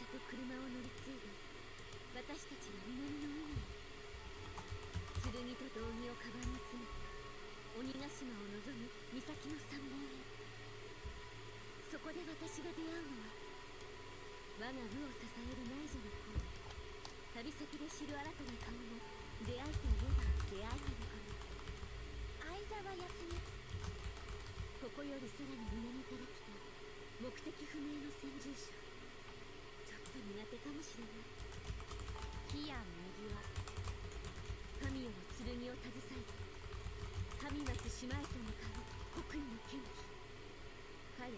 と車を乗り継いで私たちは南の海へ。剣と道着をカバンに詰めて鬼ヶ島を望む岬の山門へ。そこで私が出会うのは我が部を支える内女の子。旅先で知る新たな顔も出会いといえば出会いなのかも。相沢康美。ここよりさらに南から来た目的不明の先住者。ちょっと苦手かもしれない。木や右は神よの剣を携えて神ます島へと向かう国威の剣気。かや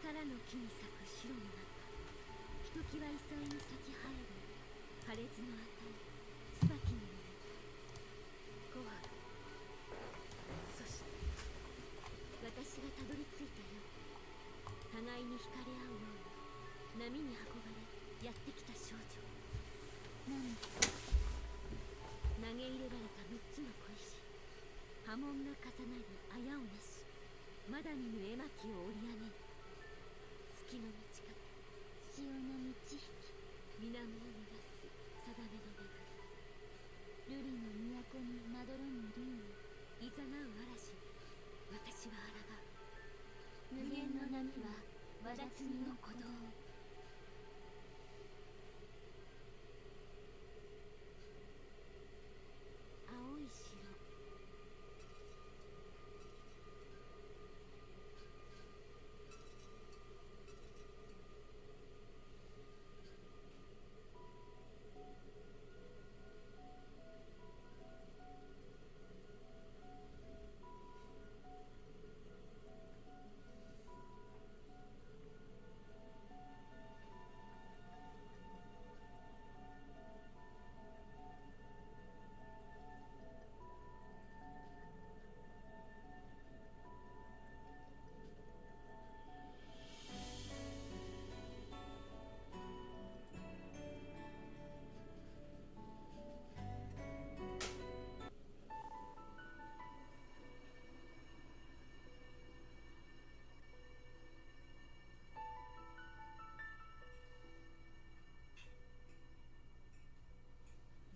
皿の木に咲く白の中、ひときわ異彩に咲き生える破裂の値椿に見えた。紅白。そして私がたどり着いたよ。互いに惹かれ合うように波に運ばれやってきた少女。何？投げ入れられた6つの小石。波紋が重なりあやをなし、まだ見ぬ絵巻を織り上げる。月の満ち欠け、潮の満ち引き、水面を乱す定めの巡り。瑠璃の都にまどろむ竜にいざなう嵐に私は抗う。無限の波はわだつみの鼓動。青い城。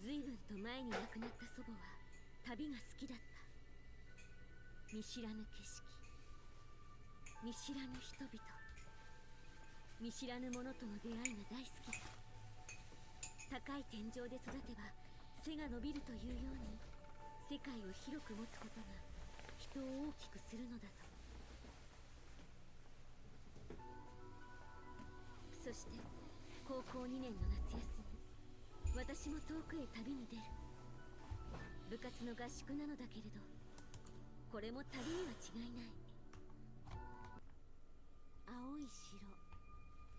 随分と前に亡くなった祖母は旅が好きだった。見知らぬ景色、見知らぬ人々、見知らぬ者との出会いが大好きだ。高い天井で育てば背が伸びるというように、世界を広く持つことが人を大きくするのだと。そして高校2年の夏休み、私も遠くへ旅に出る。部活の合宿なのだけれど、これも旅には違いない。青い城。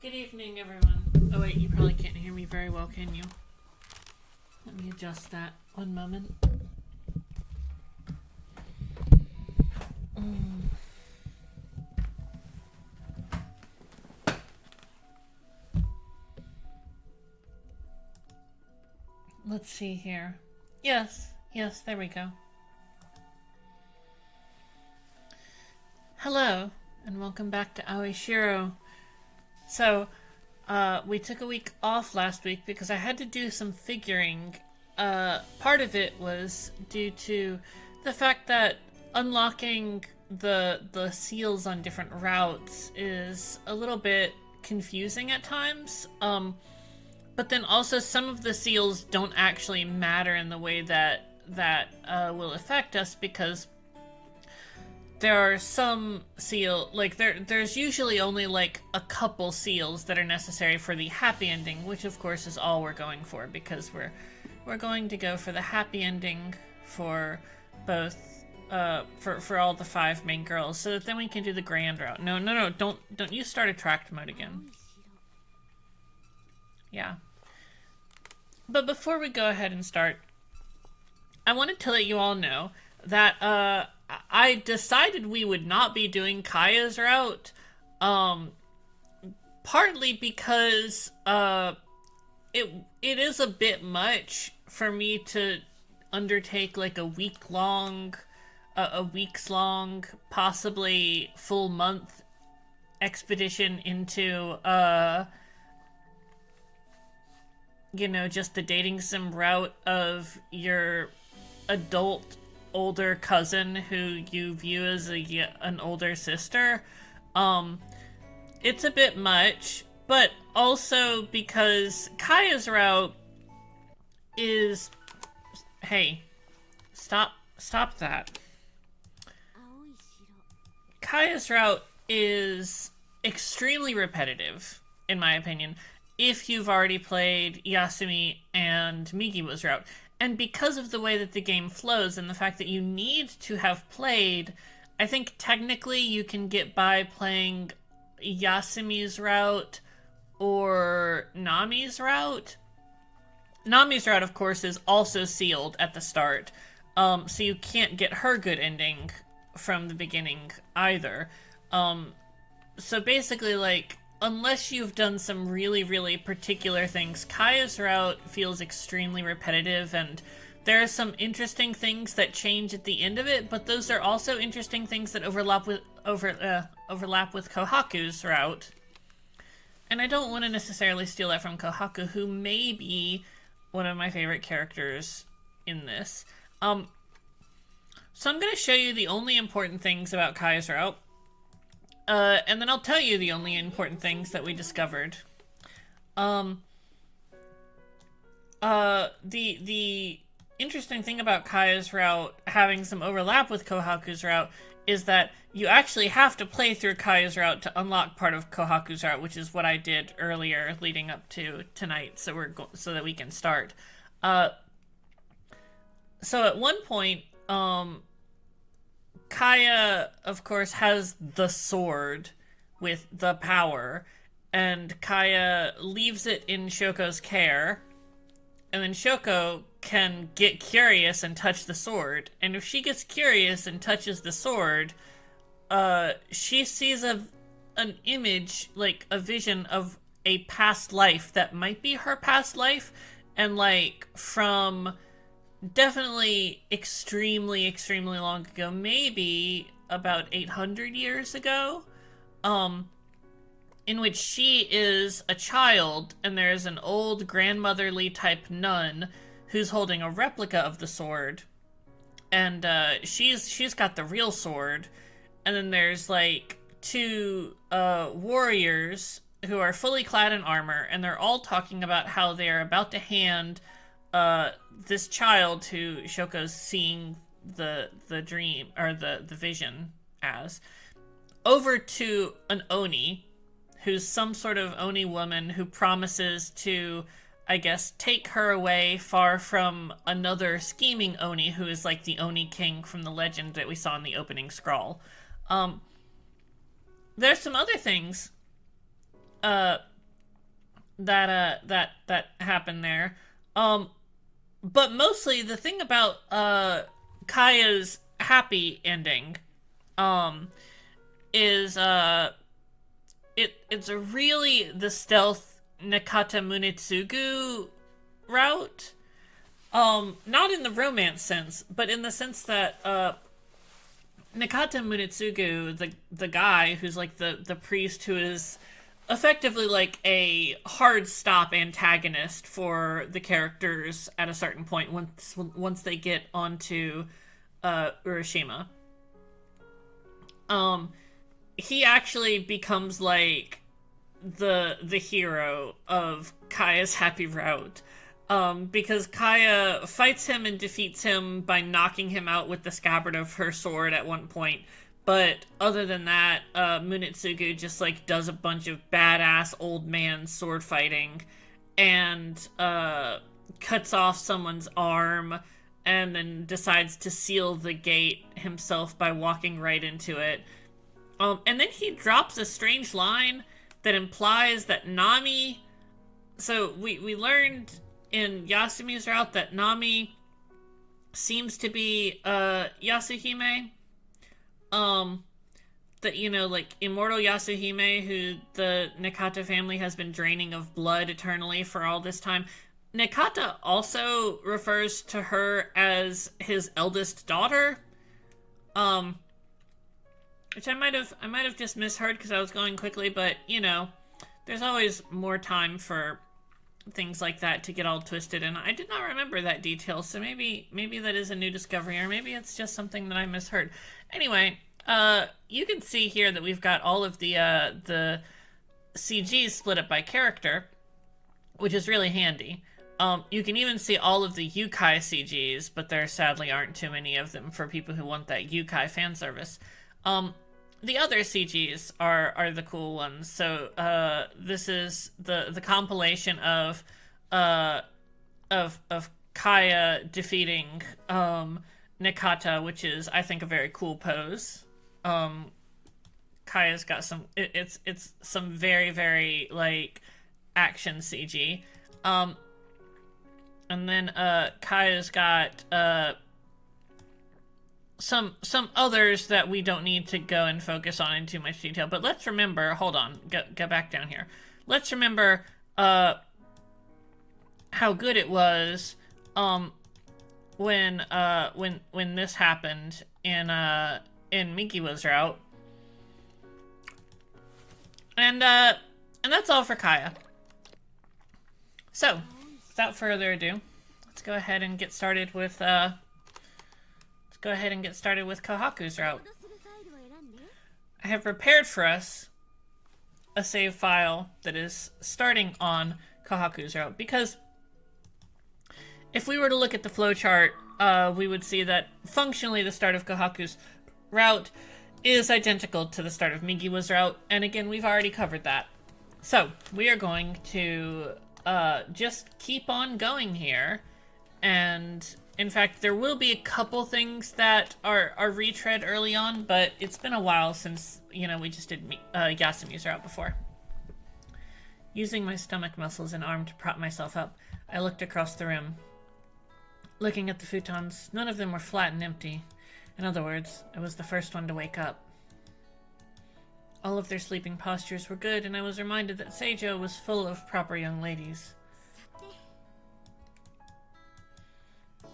Good evening, everyone. Oh wait, you probably can't hear me very well, can you? Let me adjust that. One moment. Let's see here. Yes, there we go. Hello, and welcome back to Aoi Shiro. So, we took a week off last week because I had to do some figuring. Part of it was due to the fact that unlocking the seals on different routes is a little bit confusing at times. But then also some of the seals don't actually matter in the way that will affect us, because there are some there's usually only like a couple seals that are necessary for the happy ending, which of course is all we're going for, because we're going to go for the happy ending for both for all the 5 main girls, so that then we can do the grand route. No, don't you start attract mode again. Yeah. But before we go ahead and start, I wanted to let you all know that I decided we would not be doing Kaya's route, partly because it is a bit much for me to undertake like a week's long, possibly full month expedition into you know, just the dating sim route of your adult older cousin who you view as an older sister, it's a bit much. But also because Kaya's route is... Hey, stop that. Kaya's route is extremely repetitive, in my opinion, if you've already played Yasumi and Migiwa's route. And because of the way that the game flows and the fact that you need to have played, I think technically you can get by playing Yasumi's route or Nami's route. Nami's route, of course, is also sealed at the start, so you can't get her good ending from the beginning either. So basically, like, unless you've done some really, really particular things, Kaya's route feels extremely repetitive, and there are some interesting things that change at the end of it, but those are also interesting things that overlap with Kohaku's route. And I don't want to necessarily steal that from Kohaku, who may be one of my favorite characters in this. So I'm going to show you the only important things about Kaya's route. And then I'll tell you the only important things that we discovered. The interesting thing about Kaya's route having some overlap with Kohaku's route is that you actually have to play through Kaya's route to unlock part of Kohaku's route, which is what I did earlier leading up to tonight, so so that we can start. So at one point, Kaya, of course, has the sword with the power, and Kaya leaves it in Shoko's care, and then Syouko can get curious and touch the sword, and if she gets curious and touches the sword, she sees an image, like a vision of a past life that might be her past life, and like from definitely extremely, extremely long ago, maybe about 800 years ago, in which she is a child, and there's an old grandmotherly type nun who's holding a replica of the sword, and she's got the real sword, and then there's like two warriors who are fully clad in armor, and they're all talking about how they're about to hand this child who Shoko's seeing the dream, or the vision as, over to an Oni, who's some sort of Oni woman who promises to, I guess, take her away far from another scheming Oni who is like the Oni king from the legend that we saw in the opening scroll. There's some other things that happen there. But mostly the thing about Kaya's happy ending is it's a really the stealth Nakata Munetsugu route. Not in the romance sense, but in the sense that Nakata Munetsugu, the guy who's like the priest who is effectively like a hard stop antagonist for the characters at a certain point once they get onto Urashima. He actually becomes like the hero of Kaya's happy route, because Kaya fights him and defeats him by knocking him out with the scabbard of her sword at one point. But other than that, Munetsugu just like does a bunch of badass old man sword fighting, and cuts off someone's arm, and then decides to seal the gate himself by walking right into it. And then he drops a strange line that implies that Nami... So we learned in Yasumi's route that Nami seems to be Yasuhime. That, you know, like immortal Yasuhime, who the Nakata family has been draining of blood eternally for all this time. Nakata also refers to her as his eldest daughter. Which I might have just misheard because I was going quickly, but, you know, there's always more time for things like that to get all twisted, and I did not remember that detail, so maybe that is a new discovery, or maybe it's just something that I misheard. Anyway, you can see here that we've got all of the CGs split up by character, which is really handy. You can even see all of the Yukai CGs, but there sadly aren't too many of them for people who want that Yukai fan service. The other CGs are the cool ones. So this is the compilation of Kaya defeating Nikata, which is, I think, a very cool pose. Kaya's got some it's some very, very like action CG. And then Kaya's got some others that we don't need to go and focus on in too much detail. But let's remember, hold on, get back down here. Let's remember how good it was when this happened in Migiwa's route. And that's all for Kaya. So, without further ado, let's go ahead and get started with Kohaku's route. I have prepared for us a save file that is starting on Kohaku's route, because if we were to look at the flowchart, we would see that functionally the start of Kohaku's route is identical to the start of Migiwa's route, and again, we've already covered that. So, we are going to just keep on going here, and in fact, there will be a couple things that are retread early on, but it's been a while since, you know, we just did Yasumi's route before. Using my stomach muscles and arm to prop myself up, I looked across the room. Looking at the futons, none of them were flat and empty. In other words, I was the first one to wake up. All of their sleeping postures were good, and I was reminded that Seijo was full of proper young ladies.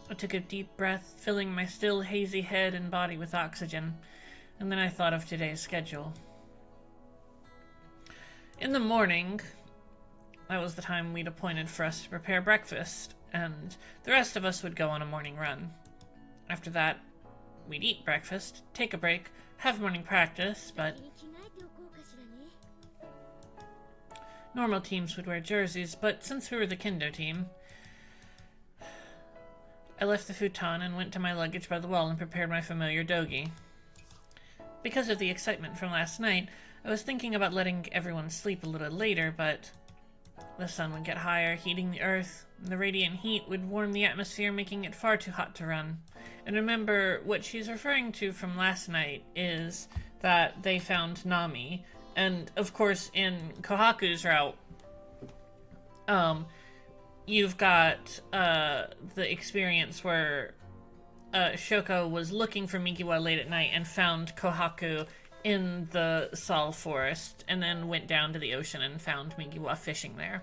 I took a deep breath, filling my still hazy head and body with oxygen, and then I thought of today's schedule. In the morning, that was the time we'd appointed for us to prepare breakfast, and the rest of us would go on a morning run. After that, we'd eat breakfast, take a break, have morning practice, but normal teams would wear jerseys, but since we were the kendo team, I left the futon and went to my luggage by the wall and prepared my familiar dogi. Because of the excitement from last night, I was thinking about letting everyone sleep a little later, but the sun would get higher, heating the earth, and the radiant heat would warm the atmosphere, making it far too hot to run. And remember, what she's referring to from last night is that they found Nami, and of course in Kohaku's route, you've got the experience where Shoko was looking for Migiwa late at night and found Kohaku in the Sal forest, and then went down to the ocean and found Migiwa fishing there.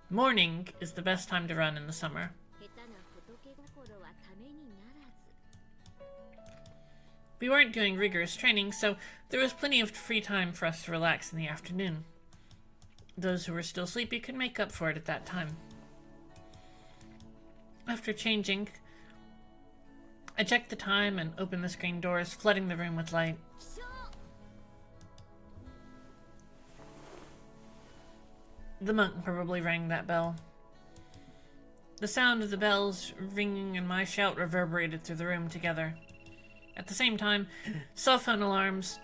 Morning is the best time to run in the summer. We weren't doing rigorous training, so there was plenty of free time for us to relax in the afternoon. Those who were still sleepy could make up for it at that time. After changing, I checked the time and opened the screen doors, flooding the room with light. The monk probably rang that bell. The sound of the bells ringing and my shout reverberated through the room together. At the same time, cell phone alarms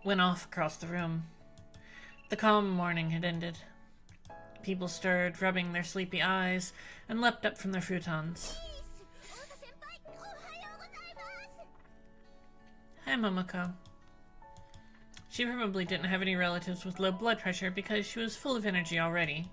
went off across the room. The calm morning had ended. People stirred, rubbing their sleepy eyes, and leapt up from their futons. Hi, Momoko. She probably didn't have any relatives with low blood pressure because she was full of energy already.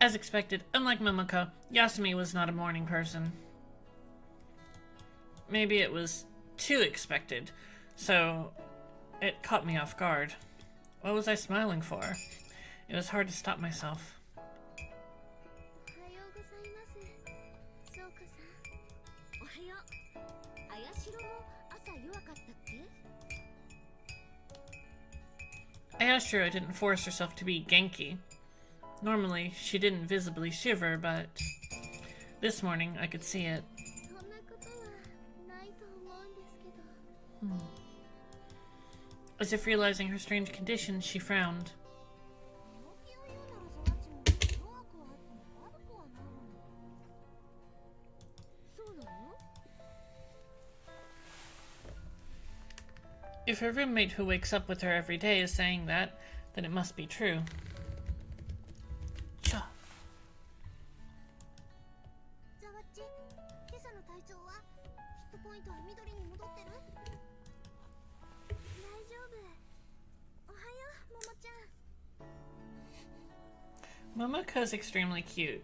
As expected, unlike Momoko, Yasumi was not a morning person. Maybe it was too expected, so it caught me off guard. What was I smiling for? It was hard to stop myself. おはようございます。翔子さん。おはよう。あやしろも朝弱かったっけ？ I asked Shiro didn't force herself to be Genki. Normally, she didn't visibly shiver, but this morning I could see it. そんなことはないと思うんですけど。As if realizing her strange condition, she frowned. 病気を言うならそらちも弱くはあっても悪くはないのに。そうなの？ If her roommate who wakes up with her every day is saying that, then it must be true. Cha. ザワッチ、今朝の体調は？ヒットポイントは緑に戻ってる？大丈夫。おはよう、ももちゃん。 Momoko's extremely cute.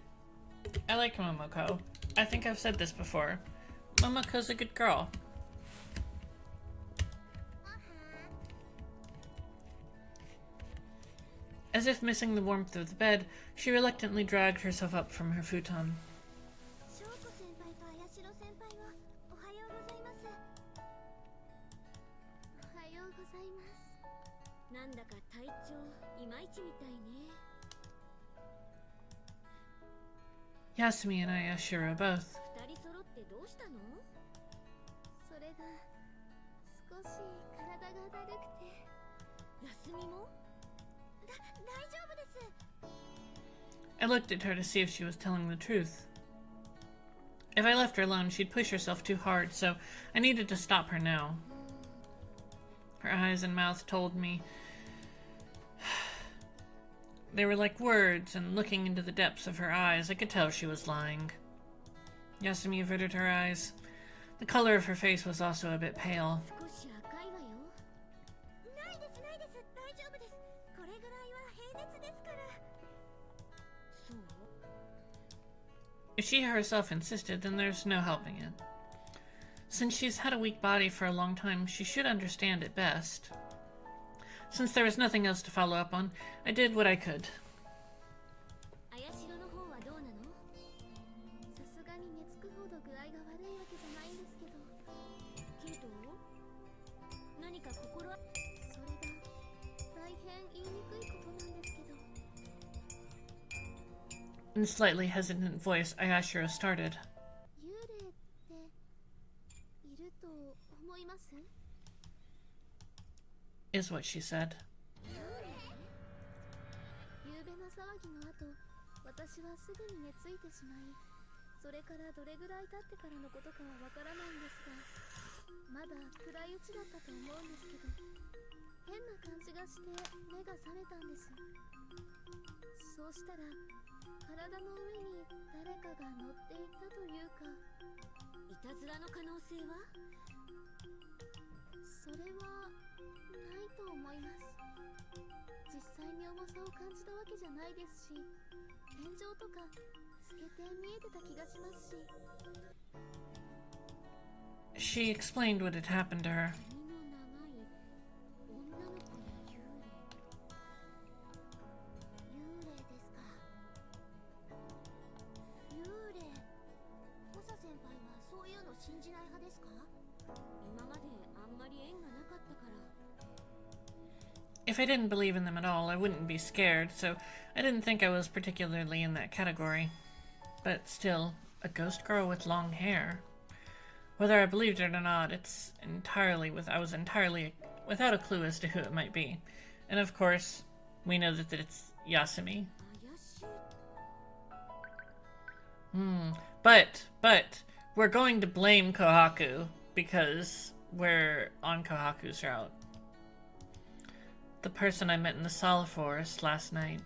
I like Momoko. I think I've said this before. Momoko's a good girl. As if missing the warmth of the bed, she reluctantly dragged herself up from her futon. 翔子先輩とあやしろ先輩はおはようございます。おはようございます。なんだか体調いまいちみたいね。 Yasumi and I asked Shiro both. 二人揃ってどうしたの？それが少し体がだるくて。休みも？大丈夫です。 I looked at her to see if she was telling the truth. If I left her alone, she'd push herself too hard, so I needed to stop her now. Her eyes and mouth told me. They were like words, and looking into the depths of her eyes, I could tell she was lying. Yasumi averted her eyes. The color of her face was also a bit pale. 少し赤いわよ。ないですないです。大丈夫です。これぐらいは平熱ですから。そう？ If she herself insisted, then there's no helping it. Since she's had a weak body for a long time, she should understand it best. Since there was nothing else to follow up on, I did what I could. あやしろの方はどうなの？さすがに寝つくほど具合が悪いわけじゃないんですけど。けど？何か心は…それが大変言いにくいことなんですけど。 In a slightly hesitant voice, Ayashiro started. 幽霊っていると思います？ Is what she said. 夕べの騒ぎの後、私はすぐに寝ついてしまい、それからどれぐらい経ってからのことかはわからないんですが、まだ暗いうちだったと思うんですけど、変な感じがして目が覚めたんです。そうしたら、体の上に誰かが乗っていたというか。いたずらの可能性は？それはないと思います。実際に重さを感じたわけじゃないですし、天井とか透けて見えてた気がしますし。 She explained what had happened to her. 髪の長い女の子の幽霊。幽霊ですか。幽霊。ホサ先輩はそういうの信じない派ですか？今まであんまり縁がなかったから。 If I didn't believe in them at all, I wouldn't be scared, so I didn't think I was particularly in that category. But still, a ghost girl with long hair. Whether I believed it or not, I was entirely without a clue as to who it might be. And of course, we know that it's Yasumi. 怪しい。But, we're going to blame Kohaku, because we're on Kohaku's route. The person I met in the Sala Forest last night.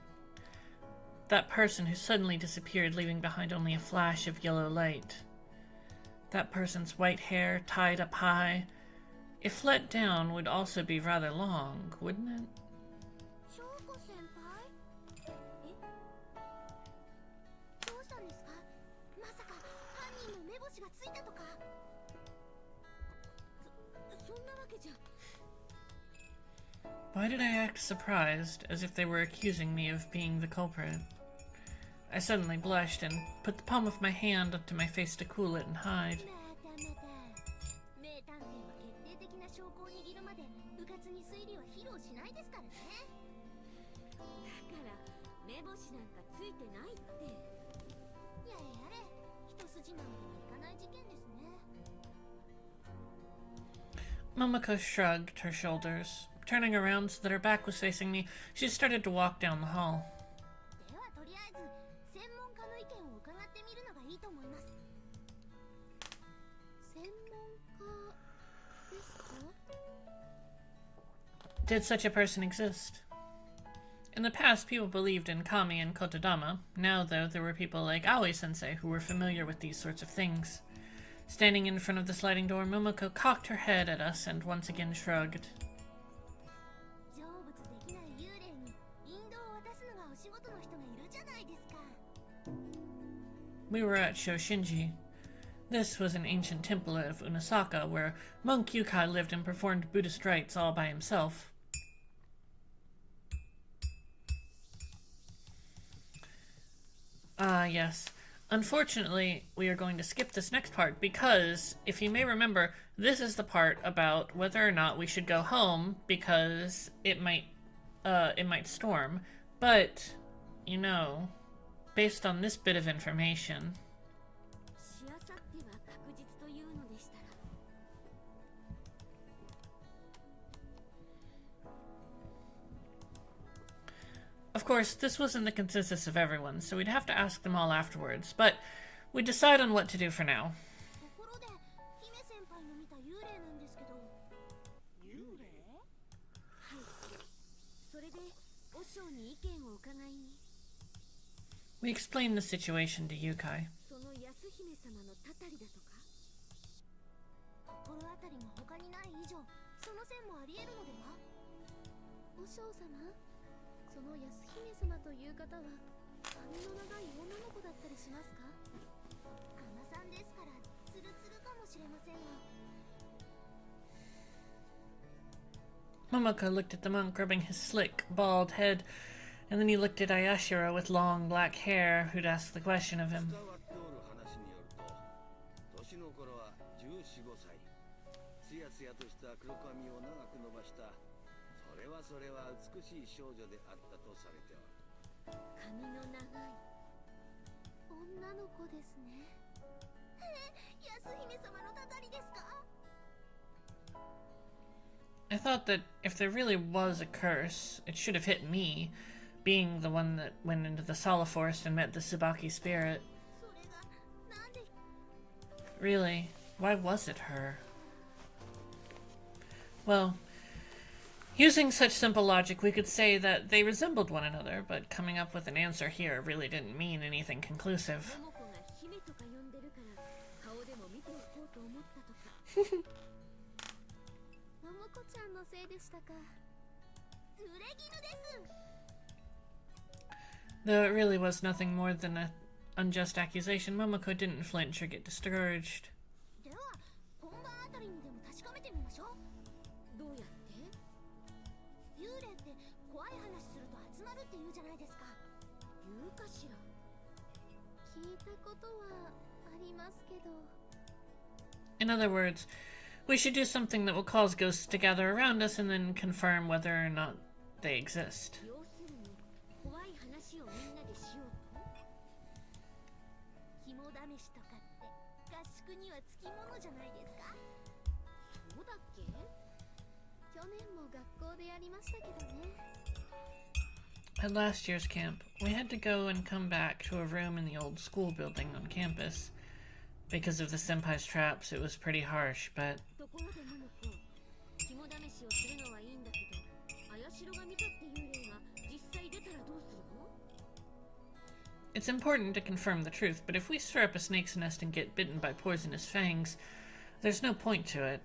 That person who suddenly disappeared, leaving behind only a flash of yellow light. That person's white hair tied up high. If let down, would also be rather long, wouldn't it? 翔子先輩？え？どうしたんですか？まさか犯人の目星がついたとか？そんなわけじゃ。Why did I act surprised, as if they were accusing me of being the culprit? I suddenly blushed and put the palm of my hand up to my face to cool it and hide. Momoko shrugged her shoulders. Turning around so that her back was facing me, she started to walk down the hall. Did such a person exist? In the past, people believed in kami and kotodama. Now, though, there were people like Aoi-sensei who were familiar with these sorts of things. Standing in front of the sliding door, Momoko cocked her head at us and once again shrugged. We were at Shoshinji. This was an ancient temple of Unasaka where monk Yukai lived and performed Buddhist rites all by himself. Yes. Unfortunately, we are going to skip this next part because, if you may remember, this is the part about whether or not we should go home because it might storm. But, you know, based on this bit of information, of course, this wasn't the consensus of everyone, so we'd have to ask them all afterwards, but we decide on what to do for now. We explained the situation to Yukai. Momoko looked at the monk rubbing his slick, bald head, and then he looked at Ayashiro with long black hair, who'd asked the question of him. I thought that if there really was a curse, it should have hit me, being the one that went into the Sala Forest and met the Tsubaki spirit. Really, why was it her? Well, using such simple logic, we could say that they resembled one another, but coming up with an answer here really didn't mean anything conclusive. Though it really was nothing more than an unjust accusation, Momoko didn't flinch or get discouraged. In other words, we should do something that will cause ghosts to gather around us and then confirm whether or not they exist. At last year's camp, we had to go and come back to a room in the old school building on campus. Because of the senpai's traps, it was pretty harsh, but... It's important to confirm the truth, but if we stir up a snake's nest and get bitten by poisonous fangs, there's no point to it.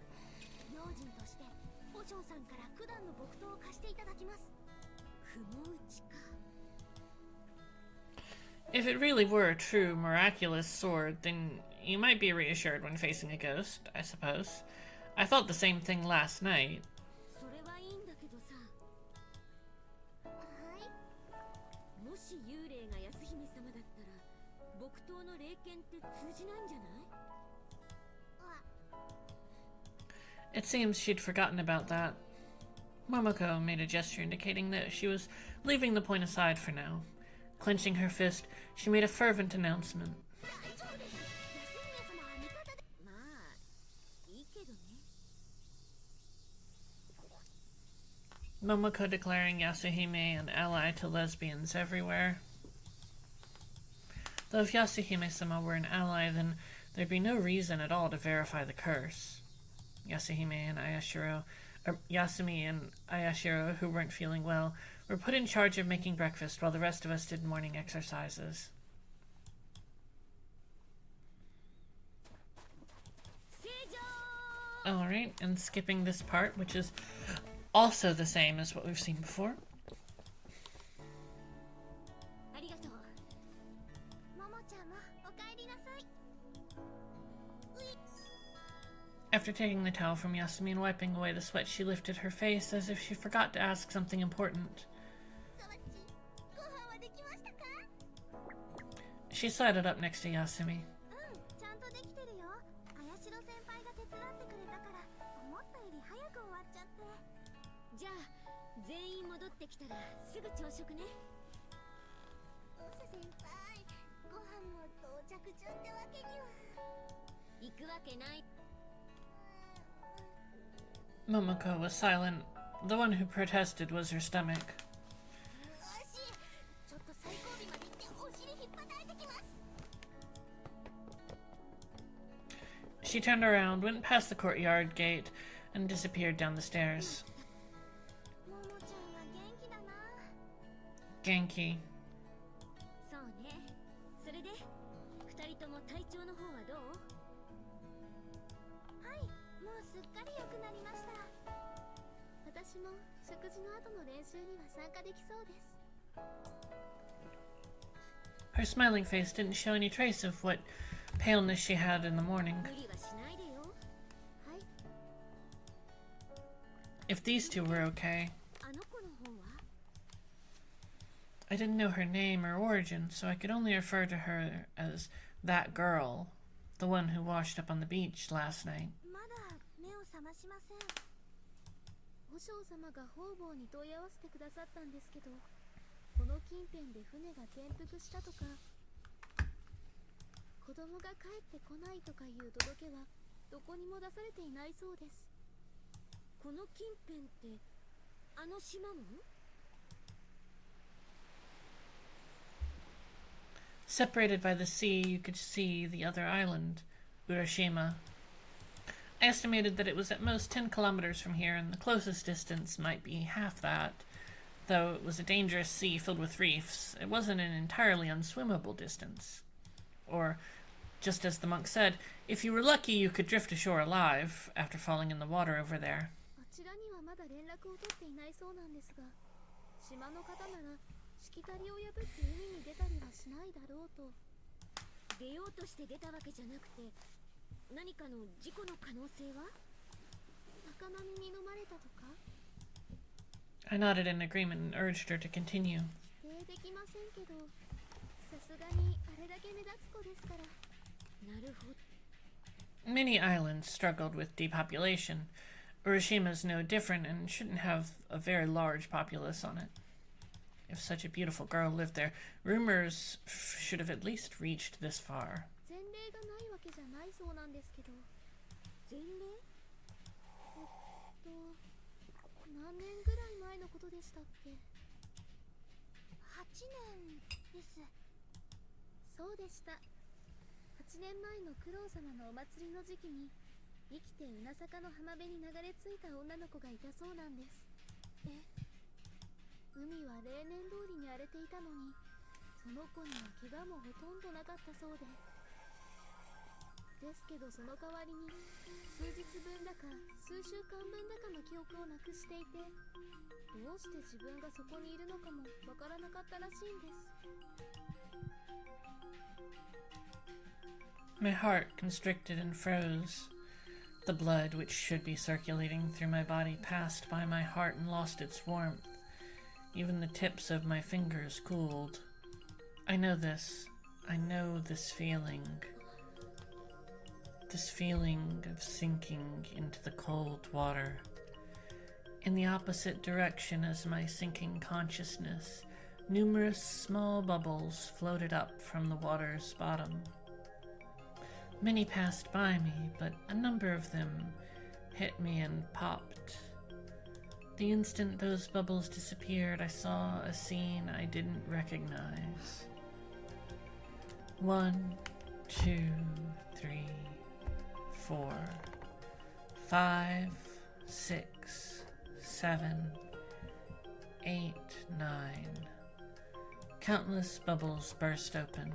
If it really were a true, miraculous sword, then you might be reassured when facing a ghost, I suppose. I thought the same thing last night. し幽霊が安姫様だったら木刀の霊剣って通じないんじゃない？ It seems she'd forgotten about that. Momoko made a gesture indicating that she was leaving the point aside for now. Clenching her fist, she made a fervent announcement. Momoko declaring Yasuhime an ally to lesbians everywhere. Though if Yasuhime-sama were an ally, then there'd be no reason at all to verify the curse. Yasumi and Ayashiro, who weren't feeling well, were put in charge of making breakfast while the rest of us did morning exercises. Alright, and skipping this part, which is also the same as what we've seen before. After taking the towel from Yasumi and wiping away the sweat, she lifted her face as if she forgot to ask something important. She sidled up next to Yasumi. Momoko was silent. The one who protested was her stomach. She turned around, went past the courtyard gate, and disappeared down the stairs. Genki. Her smiling face didn't show any trace of what paleness she had in the morning. If these two were okay. I didn't know her name or origin, so I could only refer to her as that girl, the one who washed up on the beach last night. Separated by the sea, you could see the other island, Urashima. I estimated that it was at most 10 kilometers from here, and the closest distance might be half that. Though it was a dangerous sea filled with reefs, it wasn't an entirely unswimmable distance. Or, just as the monk said, if you were lucky you could drift ashore alive after falling in the water over there. I nodded in agreement and urged her to continue. Many islands struggled with depopulation. Urashima's no different and shouldn't have a very large populace on it. If such a beautiful girl lived there, rumors should have at least reached this far. My heart constricted and froze. The blood, which should be circulating through my body, passed by my heart and lost its warmth. Even the tips of my fingers cooled. I know this. I know this feeling. This feeling of sinking into the cold water. In the opposite direction as my sinking consciousness, numerous small bubbles floated up from the water's bottom. Many passed by me, but a number of them hit me and popped. The instant those bubbles disappeared, I saw a scene I didn't recognize. 1, 2, 3, 4, 5, 6, 7, 8, 9. Countless bubbles burst open.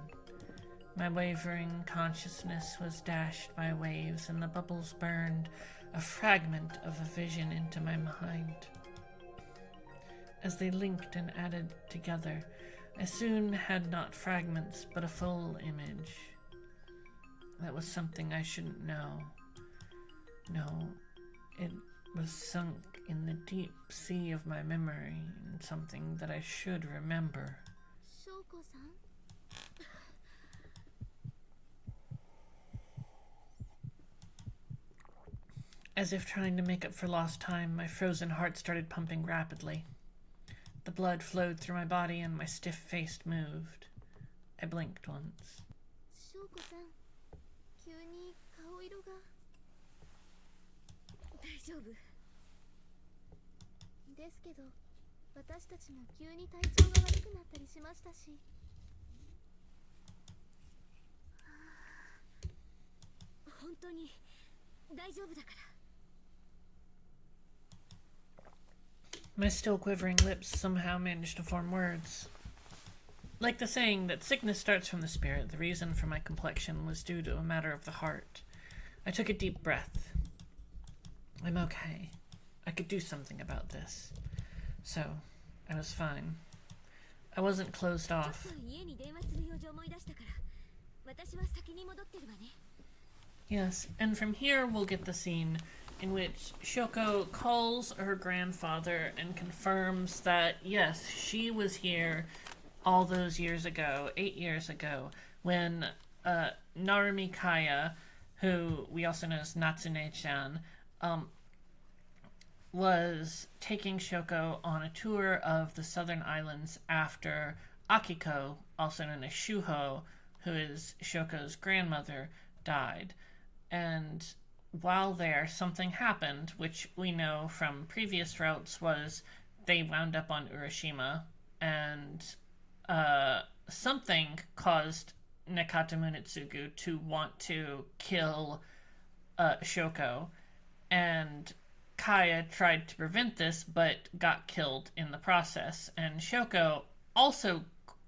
My wavering consciousness was dashed by waves, and the bubbles burned a fragment of a vision into my mind. As they linked and added together, I soon had not fragments, but a full image. That was something I shouldn't know. No, it was sunk in the deep sea of my memory, and something that I should remember. Shouko-san? As if trying to make up for lost time, my frozen heart started pumping rapidly. The blood flowed through my body and my stiff face moved. I blinked once. Shouko-san, 急に顔色が。大丈夫。ですけど、私たちも急に体調が悪くなったりしましたし。本当に大丈夫だから。My still quivering lips somehow managed to form words. Like the saying that sickness starts from the spirit, the reason for my complexion was due to a matter of the heart. I took a deep breath. I'm okay. I could do something about this. So, I was fine. I wasn't closed off. Yes, and from here we'll get the scene in which Syouko calls her grandfather and confirms that, yes, she was here all those years ago, 8 years ago, when Narumi Kaya, who we also know as Natsune-chan, was taking Syouko on a tour of the southern islands after Akiko, also known as Shuho, who is Shouko's grandmother, died. And while there, something happened, which we know from previous routes was they wound up on Urashima, and something caused Nekata Munetsugu to want to kill Syouko, and Kaya tried to prevent this, but got killed in the process. And Syouko also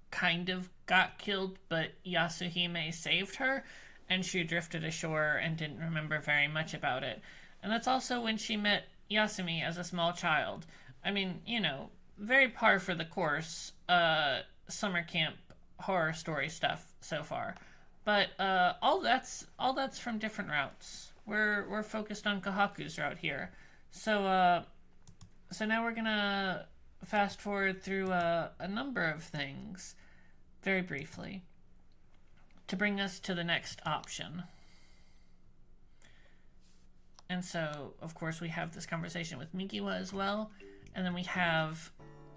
kind of got killed, but Yasuhime saved her, and she drifted ashore and didn't remember very much about it. And that's also when she met Yasumi as a small child. I mean, you know, very par for the course, summer camp horror story stuff so far. But all that's from different routes. We're focused on Kohaku's route here. So now we're gonna fast forward through a number of things very briefly to bring us to the next option. And so, of course, we have this conversation with Migiwa as well, and then we have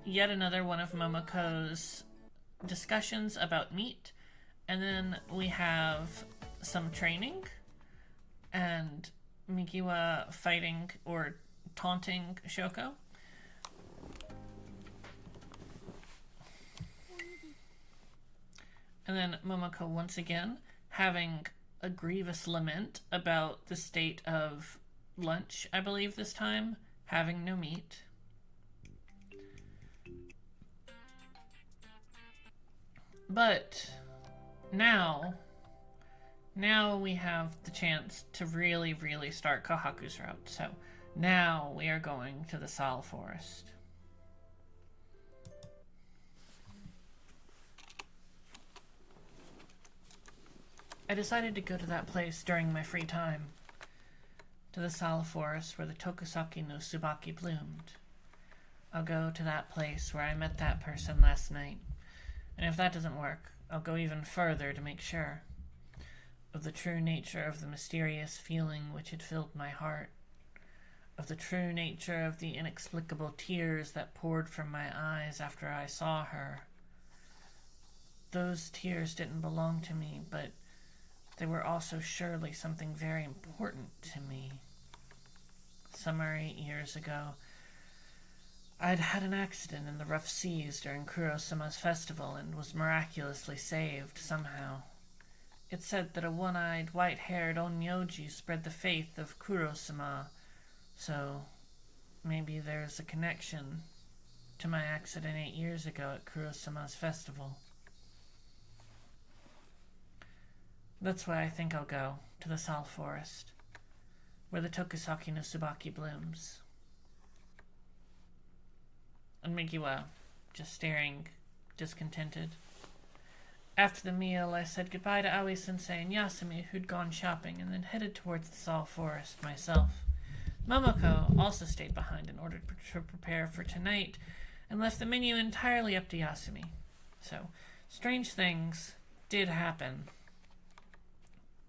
yet another one of Momoko's discussions about meat, and then we have some training, and Migiwa fighting or taunting Syouko. And then Momoko once again having a grievous lament about the state of lunch, I believe this time, having no meat. But now we have the chance to really, really start Kohaku's route. So now we are going to the Sal Forest. I decided to go to that place during my free time, to the Sal Forest where the Tokusaki no Tsubaki bloomed. I'll go to that place where I met that person last night, and if that doesn't work, I'll go even further to make sure of the true nature of the mysterious feeling which had filled my heart, of the true nature of the inexplicable tears that poured from my eyes after I saw her. Those tears didn't belong to me, but they were also surely something very important to me. 7 or 8 years ago, I'd had an accident in the rough seas during Kurosama's festival and was miraculously saved somehow. It said that a one-eyed, white-haired onmyoji spread the faith of Kurosama, so maybe there's a connection to my accident 8 years ago at Kurosama's festival. That's why I think I'll go to the Sal Forest, where the Tokusaki no Tsubaki blooms. And Migiwa, just staring, discontented. After the meal, I said goodbye to Aoi-sensei and Yasumi, who'd gone shopping, and then headed towards the Sal Forest myself. Momoko also stayed behind in order to prepare for tonight, and left the menu entirely up to Yasumi. So, strange things did happen.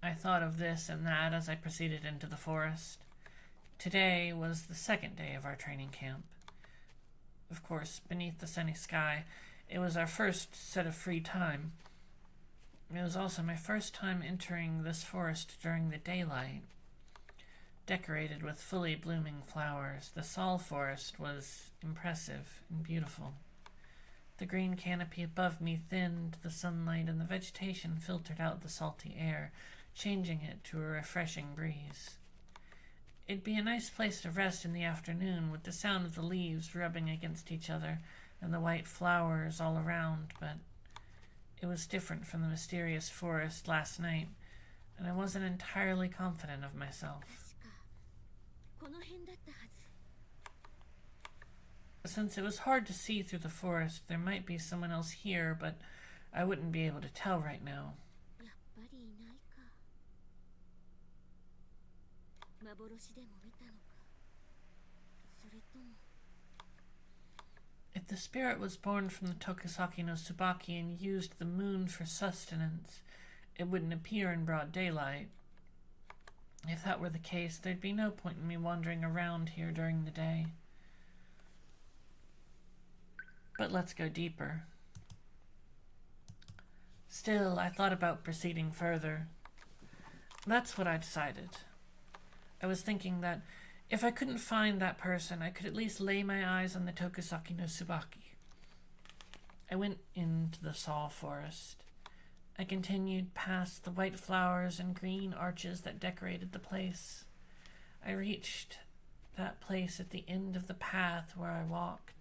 I thought of this and that as I proceeded into the forest. Today was the second day of our training camp. Of course, beneath the sunny sky, it was our first set of free time. It was also my first time entering this forest during the daylight. Decorated with fully blooming flowers, the Sal Forest was impressive and beautiful. The green canopy above me thinned the sunlight, and the vegetation filtered out the salty air, changing it to a refreshing breeze. It'd be a nice place to rest in the afternoon, with the sound of the leaves rubbing against each other and the white flowers all around, but it was different from the mysterious forest last night, and I wasn't entirely confident of myself. Since it was hard to see through the forest, there might be someone else here, but I wouldn't be able to tell right now. If the spirit was born from the Tokusaki no Tsubaki and used the moon for sustenance, it wouldn't appear in broad daylight. If that were the case, there'd be no point in me wandering around here during the day. But let's go deeper. Still, I thought about proceeding further. That's what I decided. I was thinking that if I couldn't find that person, I could at least lay my eyes on the Tokusaki no Tsubaki. I went into the Sal Forest. I continued past the white flowers and green arches that decorated the place. I reached that place at the end of the path where I walked.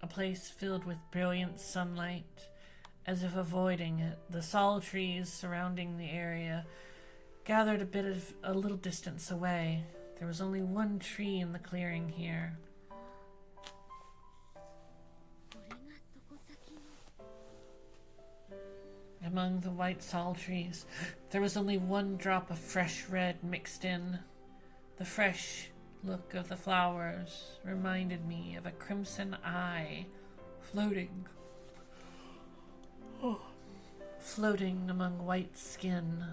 A place filled with brilliant sunlight. As if avoiding it, the sal trees surrounding the area gathered a little distance away. There was only one tree in the clearing here. Among the white sal trees, there was only one drop of fresh red mixed in. The fresh look of the flowers reminded me of a crimson eye floating among white skin.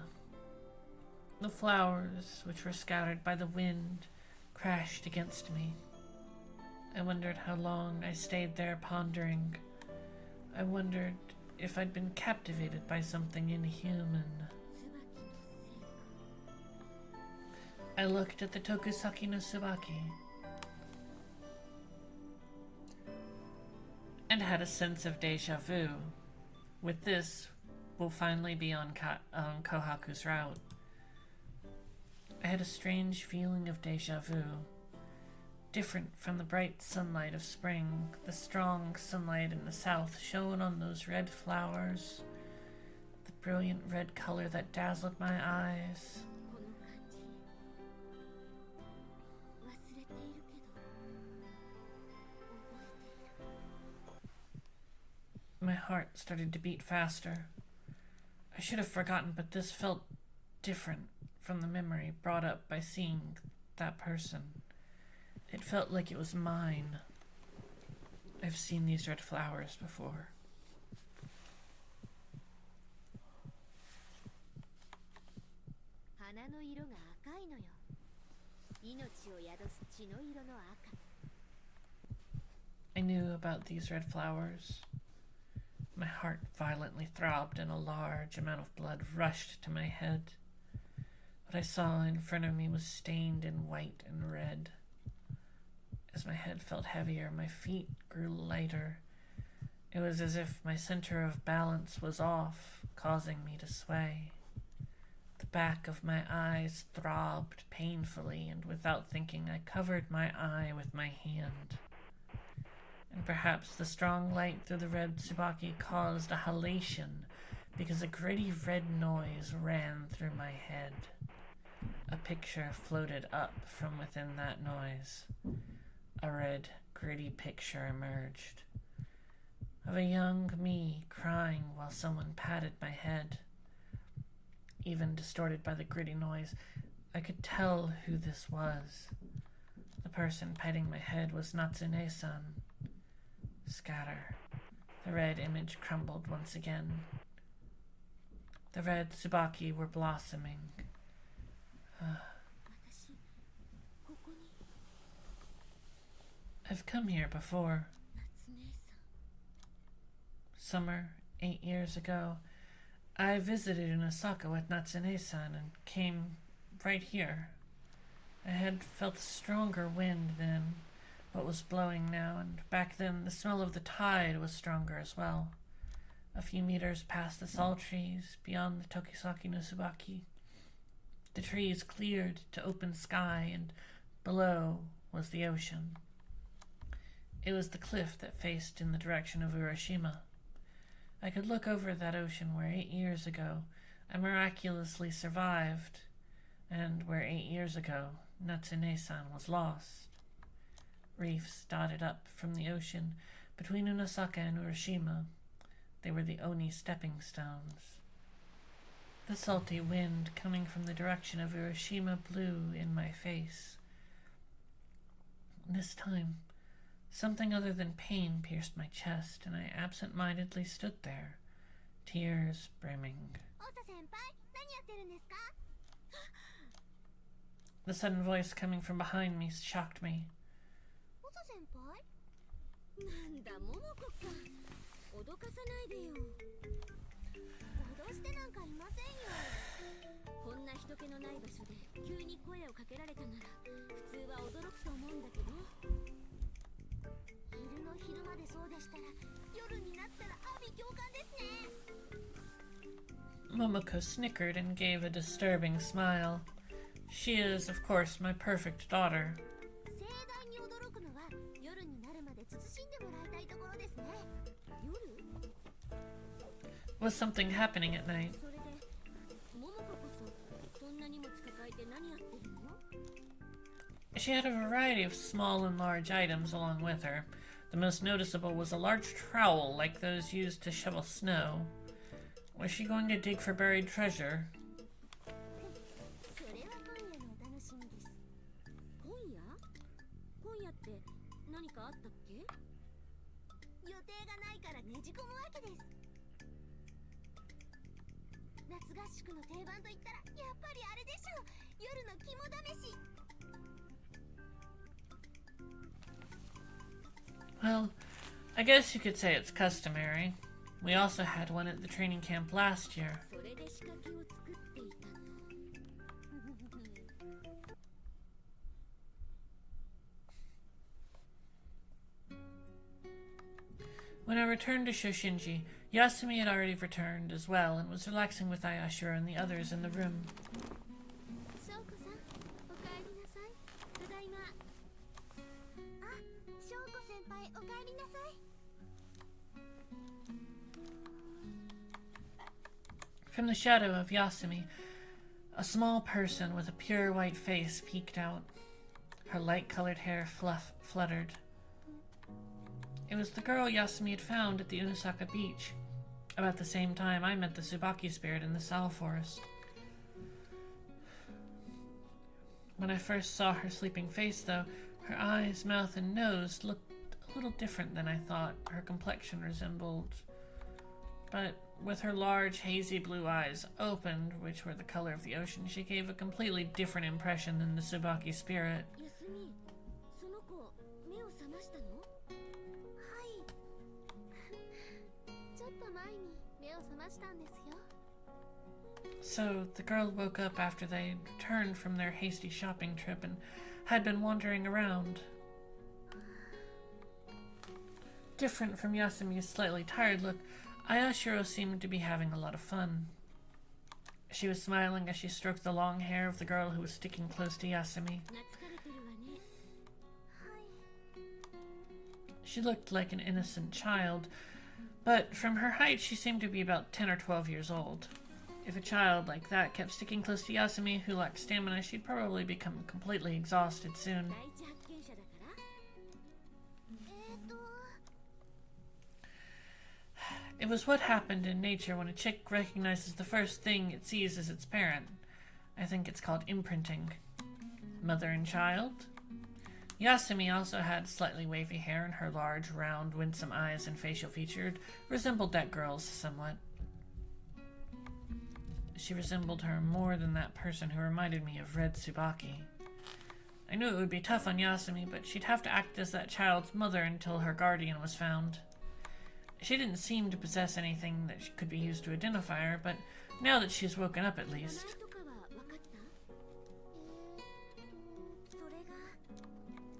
The flowers, which were scattered by the wind, crashed against me. I wondered how long I stayed there pondering. I wondered if I'd been captivated by something inhuman. I looked at the Tokusaki no Tsubaki and had a sense of deja vu. With this, we'll finally be on Kohaku's route. I had a strange feeling of deja vu, different from the bright sunlight of spring. The strong sunlight in the south shone on those red flowers, the brilliant red color that dazzled my eyes. My heart started to beat faster. I should have forgotten, but this felt different from the memory brought up by seeing that person. It felt like it was mine. I've seen these red flowers before. 花の色が赤いのよ。命を宿す血の色の赤。 I knew about these red flowers. My heart violently throbbed and a large amount of blood rushed to my head. What I saw in front of me was stained in white and red. As my head felt heavier, my feet grew lighter. It was as if my center of balance was off, causing me to sway. The back of my eyes throbbed painfully, and without thinking, I covered my eye with my hand. And perhaps the strong light through the red tsubaki caused a halation, because a gritty red noise ran through my head. A picture floated up from within that noise. A red, gritty picture emerged of a young me crying while someone patted my head. Even distorted by the gritty noise, I could tell who this was. The person petting my head was Natsune-san. Scatter. The red image crumbled once again. The red tsubaki were blossoming. I've come here before. Summer, 8 years ago, I visited in Osaka with Natsune-san and came right here. I had felt a stronger wind than what was blowing now, and back then the smell of the tide was stronger as well. A few meters past the salt trees, beyond the Tokisaki no Tsubaki, the trees cleared to open sky, and below was the ocean. It was the cliff that faced in the direction of Urashima. I could look over that ocean where 8 years ago I miraculously survived, and where 8 years ago Natsune-san was lost. Reefs dotted up from the ocean between Unosaka and Urashima. They were the Oni stepping stones. The salty wind coming from the direction of Urashima blew in my face. This time, something other than pain pierced my chest, and I absent-mindedly stood there, tears brimming. The sudden voice coming from behind me shocked me. Momoko snickered and gave a disturbing smile. She is, of course, my perfect daughter. Was something happening at night? She had a variety of small and large items along with her. The most noticeable was a large trowel like those used to shovel snow. Was she going to dig for buried treasure? Well, I guess you could say it's customary. We also had one at the training camp last year. When I returned to Shoshinji, Yasumi had already returned as well and was relaxing with Ayashiro and the others in the room. From the shadow of Yasumi, a small person with a pure white face peeked out. Her light-colored hair fluttered. It was the girl Yasumi had found at the Unosaka beach, about the same time I met the Tsubaki spirit in the Sal forest. When I first saw her sleeping face, though, her eyes, mouth, and nose looked a little different than I thought. Her complexion resembled but with her large, hazy blue eyes opened, which were the color of the ocean, she gave a completely different impression than the Tsubaki spirit. 休み、その子、目を覚ましたの？はい。ちょっと前に目を覚ましたんですよ。 So the girl woke up after they returned from their hasty shopping trip and had been wandering around. Different from Yasumi's slightly tired look, Ayashiro seemed to be having a lot of fun. She was smiling as she stroked the long hair of the girl who was sticking close to Yasumi. She looked like an innocent child, but from her height she seemed to be about 10 or 12 years old. If a child like that kept sticking close to Yasumi, who lacked stamina, she'd probably become completely exhausted soon. It was what happened in nature when a chick recognizes the first thing it sees as its parent. I think it's called imprinting. Mother and child? Yasumi also had slightly wavy hair, and her large, round, winsome eyes and facial features resembled that girl's somewhat. She resembled her more than that person who reminded me of Red Tsubaki. I knew it would be tough on Yasumi, but she'd have to act as that child's mother until her guardian was found. She didn't seem to possess anything that could be used to identify her, but now that she's woken up at least.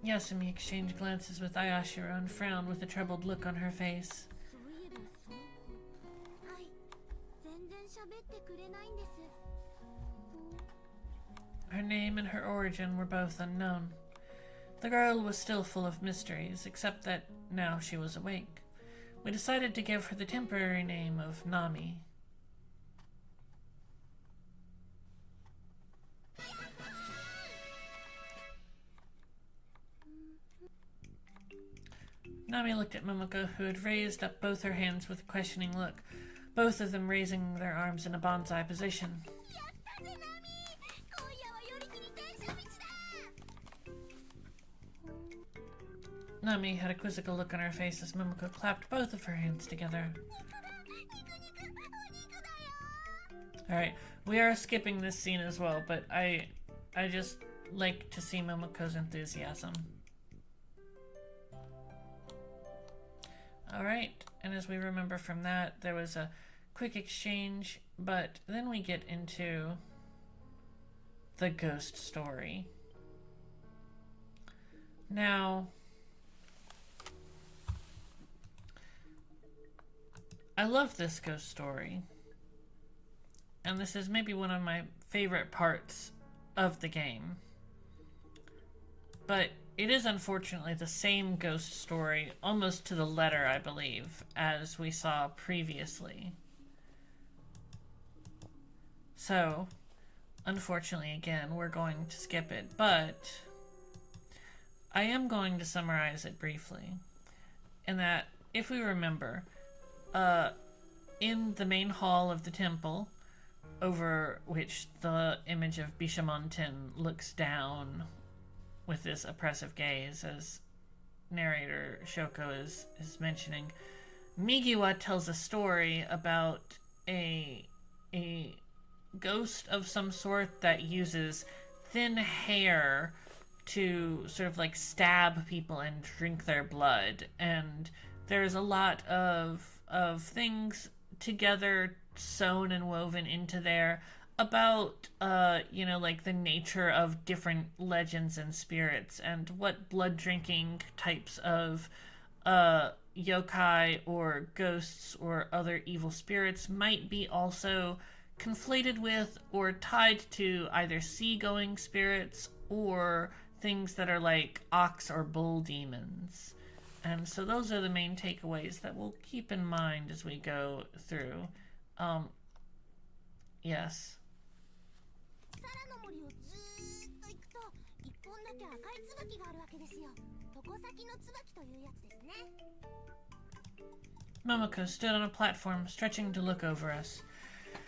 Yasumi exchanged glances with Ayashiro and frowned with a troubled look on her face. Her name and her origin were both unknown. The girl was still full of mysteries, except that now she was awake. We decided to give her the temporary name of Nami. Nami looked at Momoko, who had raised up both her hands with a questioning look, both of them raising their arms in a bonsai position. Nami had a quizzical look on her face as Momoko clapped both of her hands together. Alright, we are skipping this scene as well, but I just like to see Momoko's enthusiasm. Alright, and as we remember from that, there was a quick exchange, but then we get into the ghost story. Now, I love this ghost story, and this is maybe one of my favorite parts of the game, but it is unfortunately the same ghost story, almost to the letter, I believe, as we saw previously. So, unfortunately, again, we're going to skip it, but I am going to summarize it briefly, in that, if we remember, in the main hall of the temple, over which the image of Bishamonten looks down with this oppressive gaze, as narrator Syouko is mentioning, Migiwa tells a story about a ghost of some sort that uses thin hair to sort of like stab people and drink their blood, and there's a lot of things together sewn and woven into there about like the nature of different legends and spirits, and what blood drinking types of yokai or ghosts or other evil spirits might be also conflated with or tied to either seagoing spirits or things that are like ox or bull demons. And so those are the main takeaways that we'll keep in mind as we go through. Yes. Momoko stood on a platform, stretching to look over us.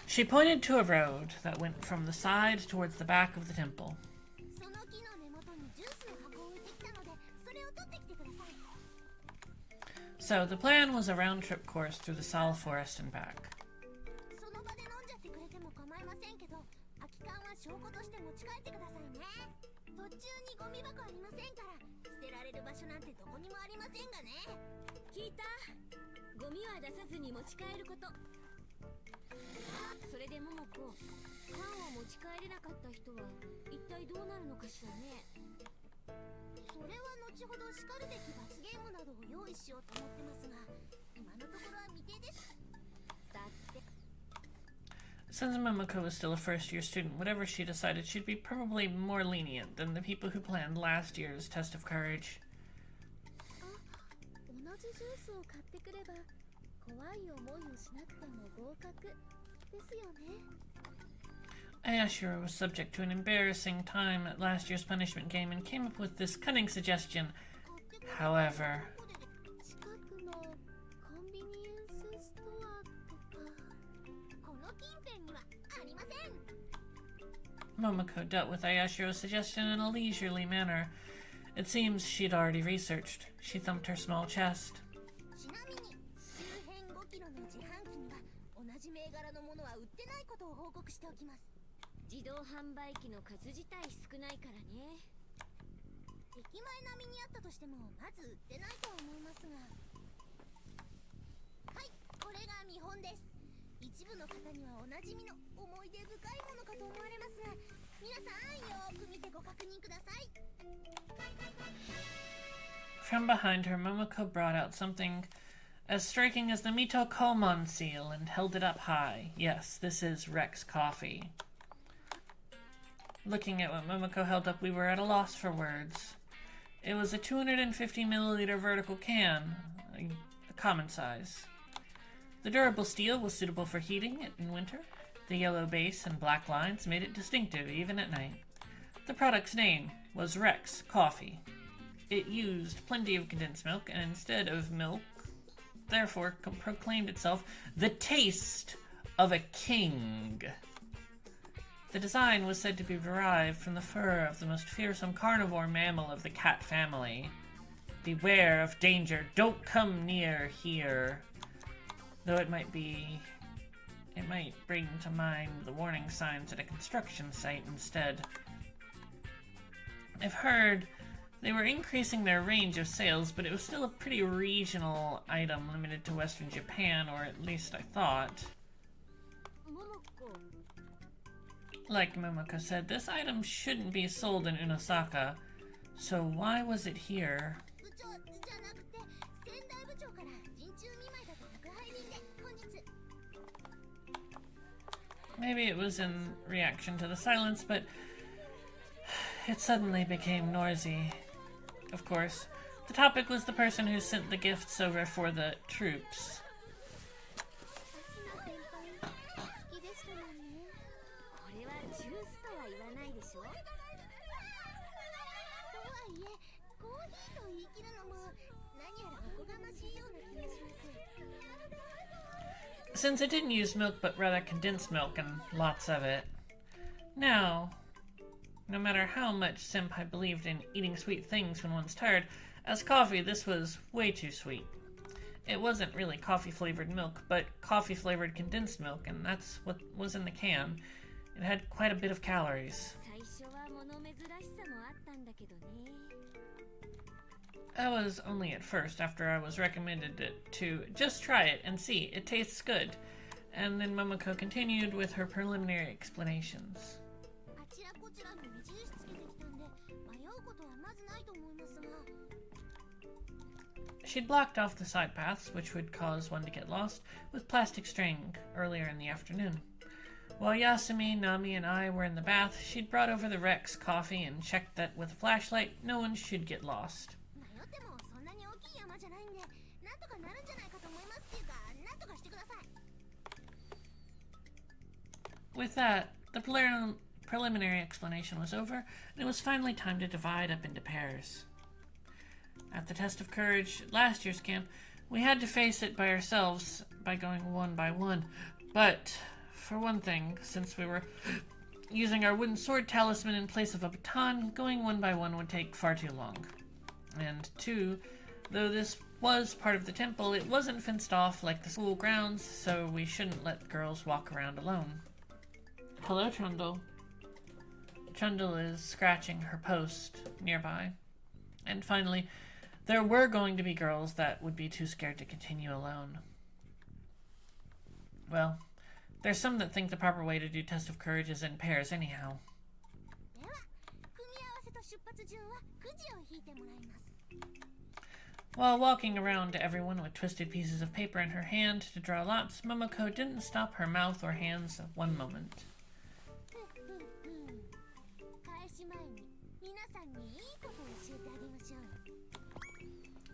She pointed to a road that went from the side towards the back of the temple. So the plan was a round-trip course through the Sal Forest and back. その場で飲んじゃってくれても構いませんけど、空き缶は証拠として持ち帰ってくださいね。途中にゴミ箱ありませんから、捨てられる場所なんてどこにもありませんがね。聞いた？ゴミは出さずに持ち帰ること。それで桃子、缶を持ち帰れなかった人は一体どうなるのかしらね。それは後ほどしかるべき罰ゲームなどを用意しようと思ってますが、今のところは未定です。だって。 Since Momoko was still a first-year student, whatever she decided, she'd be probably more lenient than the people who planned last year's test of courage. 同じジュースを買ってくれば怖い思いをしなくても合格ですよね。 Ayashiro was subject to an embarrassing time at last year's punishment game and came up with this cunning suggestion. However, 近くのコンビニエンスストアとかこの近辺にはありません。 Momoko dealt with Ayashiro's suggestion in a leisurely manner. It seems she'd already researched. She thumped her small chest. ちなみに周辺5キロの自販機には同じ銘柄のものは売ってないことを報告しておきます。自動販売機の数自体少ないからね。駅前並みにあったとしてもまず売ってないと思いますが。はい、これが見本です。一部の方にはおなじみの思い出深いものかと思われますが、皆さんよーく見てご確認ください。 From behind her, Momoko brought out something as striking as the Mito Komon seal and held it up high. Yes, this is Rex coffee. Looking at what Momoko held up, we were at a loss for words. It was a 250 milliliter vertical can, a common size. The durable steel was suitable for heating it in winter. The yellow base and black lines made it distinctive even at night. The product's name was Rex Coffee. It used plenty of condensed milk, and instead of milk, therefore proclaimed itself the taste of a king. The design was said to be derived from the fur of the most fearsome carnivore mammal of the cat family. Beware of danger, don't come near here. Though it might bring to mind the warning signs at a construction site instead. I've heard they were increasing their range of sales, but it was still a pretty regional item limited to Western Japan, or at least I thought. Like Momoko said, this item shouldn't be sold in Unosaka, so why was it here? Maybe it was in reaction to the silence, but it suddenly became noisy. Of course, the topic was the person who sent the gifts over for the troops. Since it didn't use milk but rather condensed milk and lots of it. Now, no matter how much Senpai believed in eating sweet things when one's tired, as coffee this was way too sweet. It wasn't really coffee-flavored milk, but coffee-flavored condensed milk, and that's what was in the can. It had quite a bit of calories. That was only at first, after I was recommended it to just try it and see, it tastes good. And then Momoko continued with her preliminary explanations. She'd blocked off the side paths, which would cause one to get lost, with plastic string earlier in the afternoon. While Yasumi, Nami, and I were in the bath, she'd brought over the Rex coffee and checked that with a flashlight, no one should get lost. With that, the preliminary explanation was over, and it was finally time to divide up into pairs. At the test of courage at last year's camp, we had to face it by ourselves by going one by one. But, for one thing, since we were using our wooden sword talisman in place of a baton, going one by one would take far too long. And two, though this was part of the temple, it wasn't fenced off like the school grounds, so we shouldn't let girls walk around alone. Hello, Trundle. Trundle is scratching her post nearby. And finally, there were going to be girls that would be too scared to continue alone. Well, there's some that think the proper way to do Test of Courage is in pairs anyhow. While walking around to everyone with twisted pieces of paper in her hand to draw lots, Momoko didn't stop her mouth or hands one moment.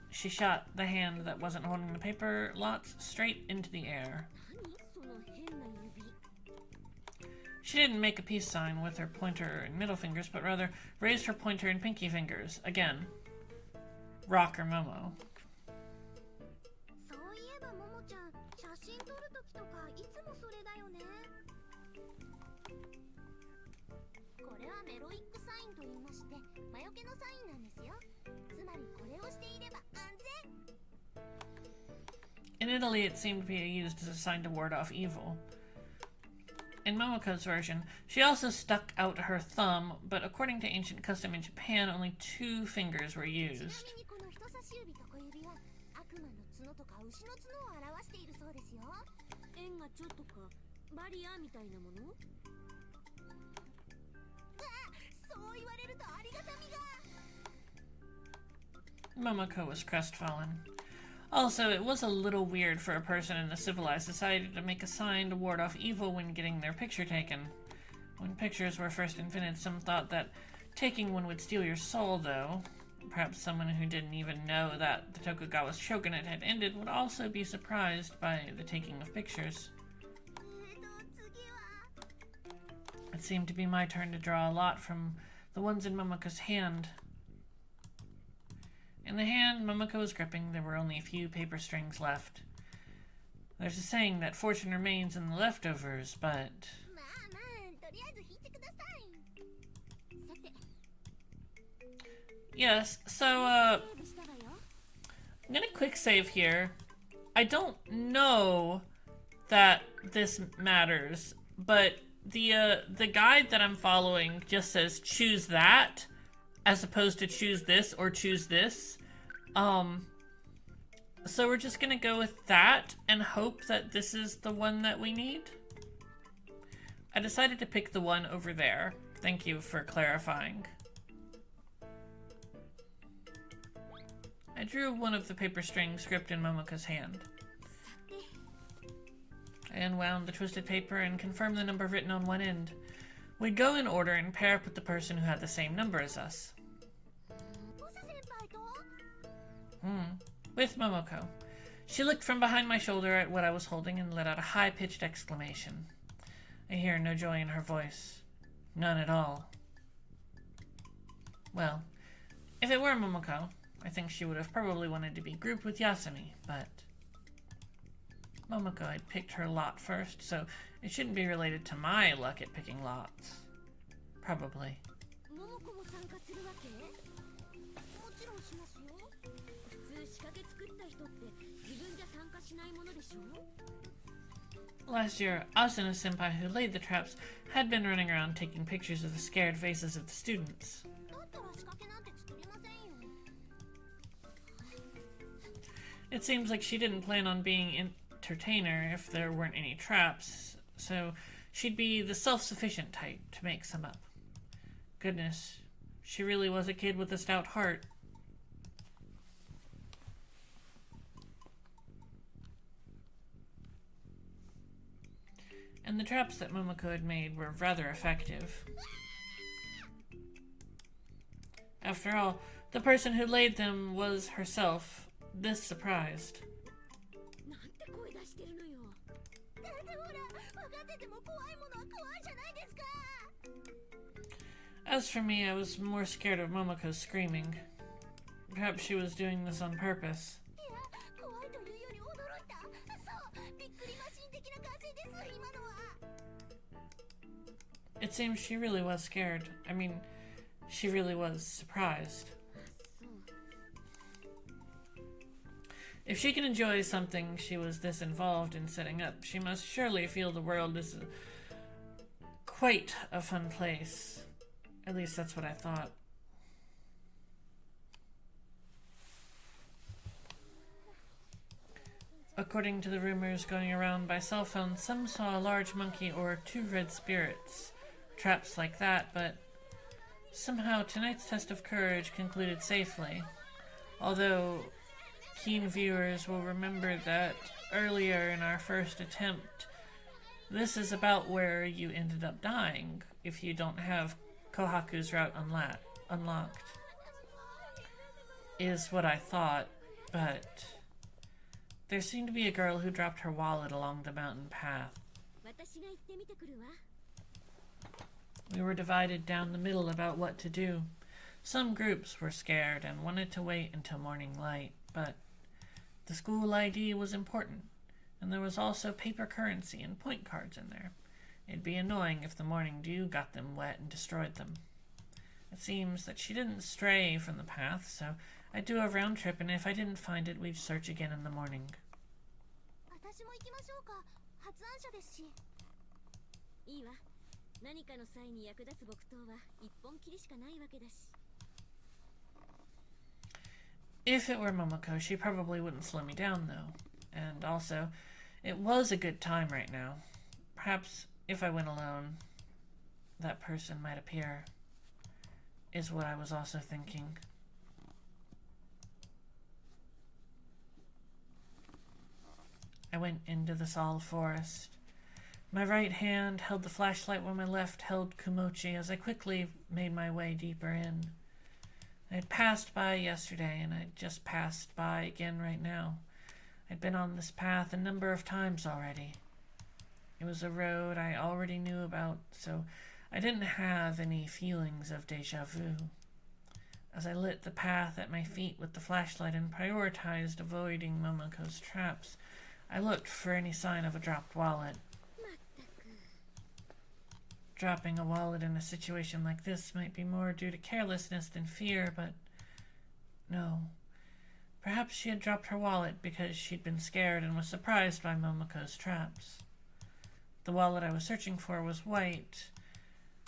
She shot the hand that wasn't holding the paper lots straight into the air. She didn't make a peace sign with her pointer and middle fingers, but rather raised her pointer and pinky fingers. Again. Rock or Momo. In Italy, it seemed to be used as a sign to ward off evil. In Momoko's version, she also stuck out her thumb, but according to ancient custom in Japan, only 2 fingers were used. Momoko was crestfallen. Also, it was a little weird for a person in a civilized society to make a sign to ward off evil when getting their picture taken. When pictures were first invented, some thought that taking one would steal your soul, though. Perhaps someone who didn't even know that the Tokugawa shogunate had ended would also be surprised by the taking of pictures. It seemed to be my turn to draw a lot from the ones in Momoko's hand. In the hand Momoko was gripping, there were only a few paper strings left. There's a saying that fortune remains in the leftovers, but... Yes, so, I'm gonna quick save here. I don't know that this matters, but the guide that I'm following just says choose that, as opposed to choose this or choose this. So we're just gonna go with that and hope that this is the one that we need. I decided to pick the one over there. Thank you for clarifying. I drew one of the paper strings gripped in Momoko's hand. I unwound the twisted paper and confirmed the number written on one end. We'd go in order and pair up with the person who had the same number as us. With Momoko. She looked from behind my shoulder at what I was holding and let out a high-pitched exclamation. I hear no joy in her voice. None at all. Well, if it were Momoko, I think she would have probably wanted to be grouped with Yasumi, but... Momoko had picked her lot first, so it shouldn't be related to my luck at picking lots. Probably. Last year, Asuna-senpai, who laid the traps, had been running around taking pictures of the scared faces of the students. It seems like she didn't plan on being entertainer if there weren't any traps, so she'd be the self-sufficient type to make some up. Goodness, she really was a kid with a stout heart. And the traps that Momoko had made were rather effective. After all, the person who laid them was herself this surprised. As for me, I was more scared of Momoko's screaming. Perhaps she was doing this on purpose. It seems she really was scared. I mean, she really was surprised. If she can enjoy something she was this involved in setting up, she must surely feel the world is quite a fun place. At least that's what I thought. According to the rumors going around by cell phone, some saw a large monkey or 2 red spirits. Traps like that, but somehow tonight's test of courage concluded safely. Although keen viewers will remember that earlier in our first attempt, this is about where you ended up dying if you don't have Kohaku's route unlocked. Is what I thought, but there seemed to be a girl who dropped her wallet along the mountain path. We were divided down the middle about what to do. Some groups were scared and wanted to wait until morning light, but the school ID was important, and there was also paper currency and point cards in there. It'd be annoying if the morning dew got them wet and destroyed them. It seems that she didn't stray from the path, so I'd do a round trip, and if I didn't find it, we'd search again in the morning. If it were Momoko, she probably wouldn't slow me down, though. And also, it was a good time right now. Perhaps if I went alone, that person might appear, is what I was also thinking. I went into the Sal forest. My right hand held the flashlight while my left held Kumochi as I quickly made my way deeper in. I had passed by yesterday, and I'd just passed by again right now. I'd been on this path a number of times already. It was a road I already knew about, so I didn't have any feelings of déjà vu. As I lit the path at my feet with the flashlight and prioritized avoiding Momoko's traps, I looked for any sign of a dropped wallet. Dropping a wallet in a situation like this might be more due to carelessness than fear, but no. Perhaps she had dropped her wallet because she'd been scared and was surprised by Momoko's traps. The wallet I was searching for was white.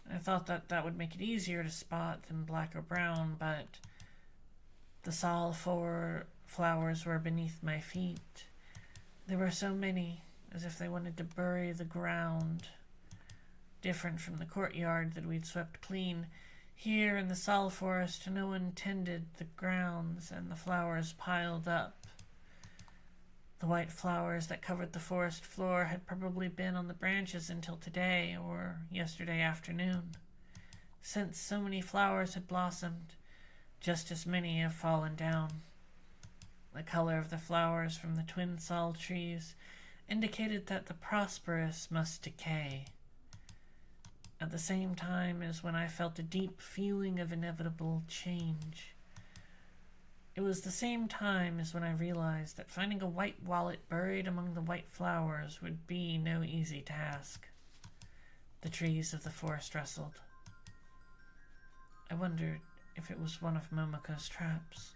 I thought that would make it easier to spot than black or brown, but the Sal flowers were beneath my feet. There were so many, as if they wanted to bury the ground. Different from the courtyard that we'd swept clean, here in the Sal forest no one tended the grounds and the flowers piled up. The white flowers that covered the forest floor had probably been on the branches until today or yesterday afternoon. Since so many flowers had blossomed, just as many have fallen down. The color of the flowers from the twin Sal trees indicated that the prosperous must decay. At the same time as when I felt a deep feeling of inevitable change. It was the same time as when I realized that finding a white wallet buried among the white flowers would be no easy task. The trees of the forest rustled. I wondered if it was one of Momoko's traps.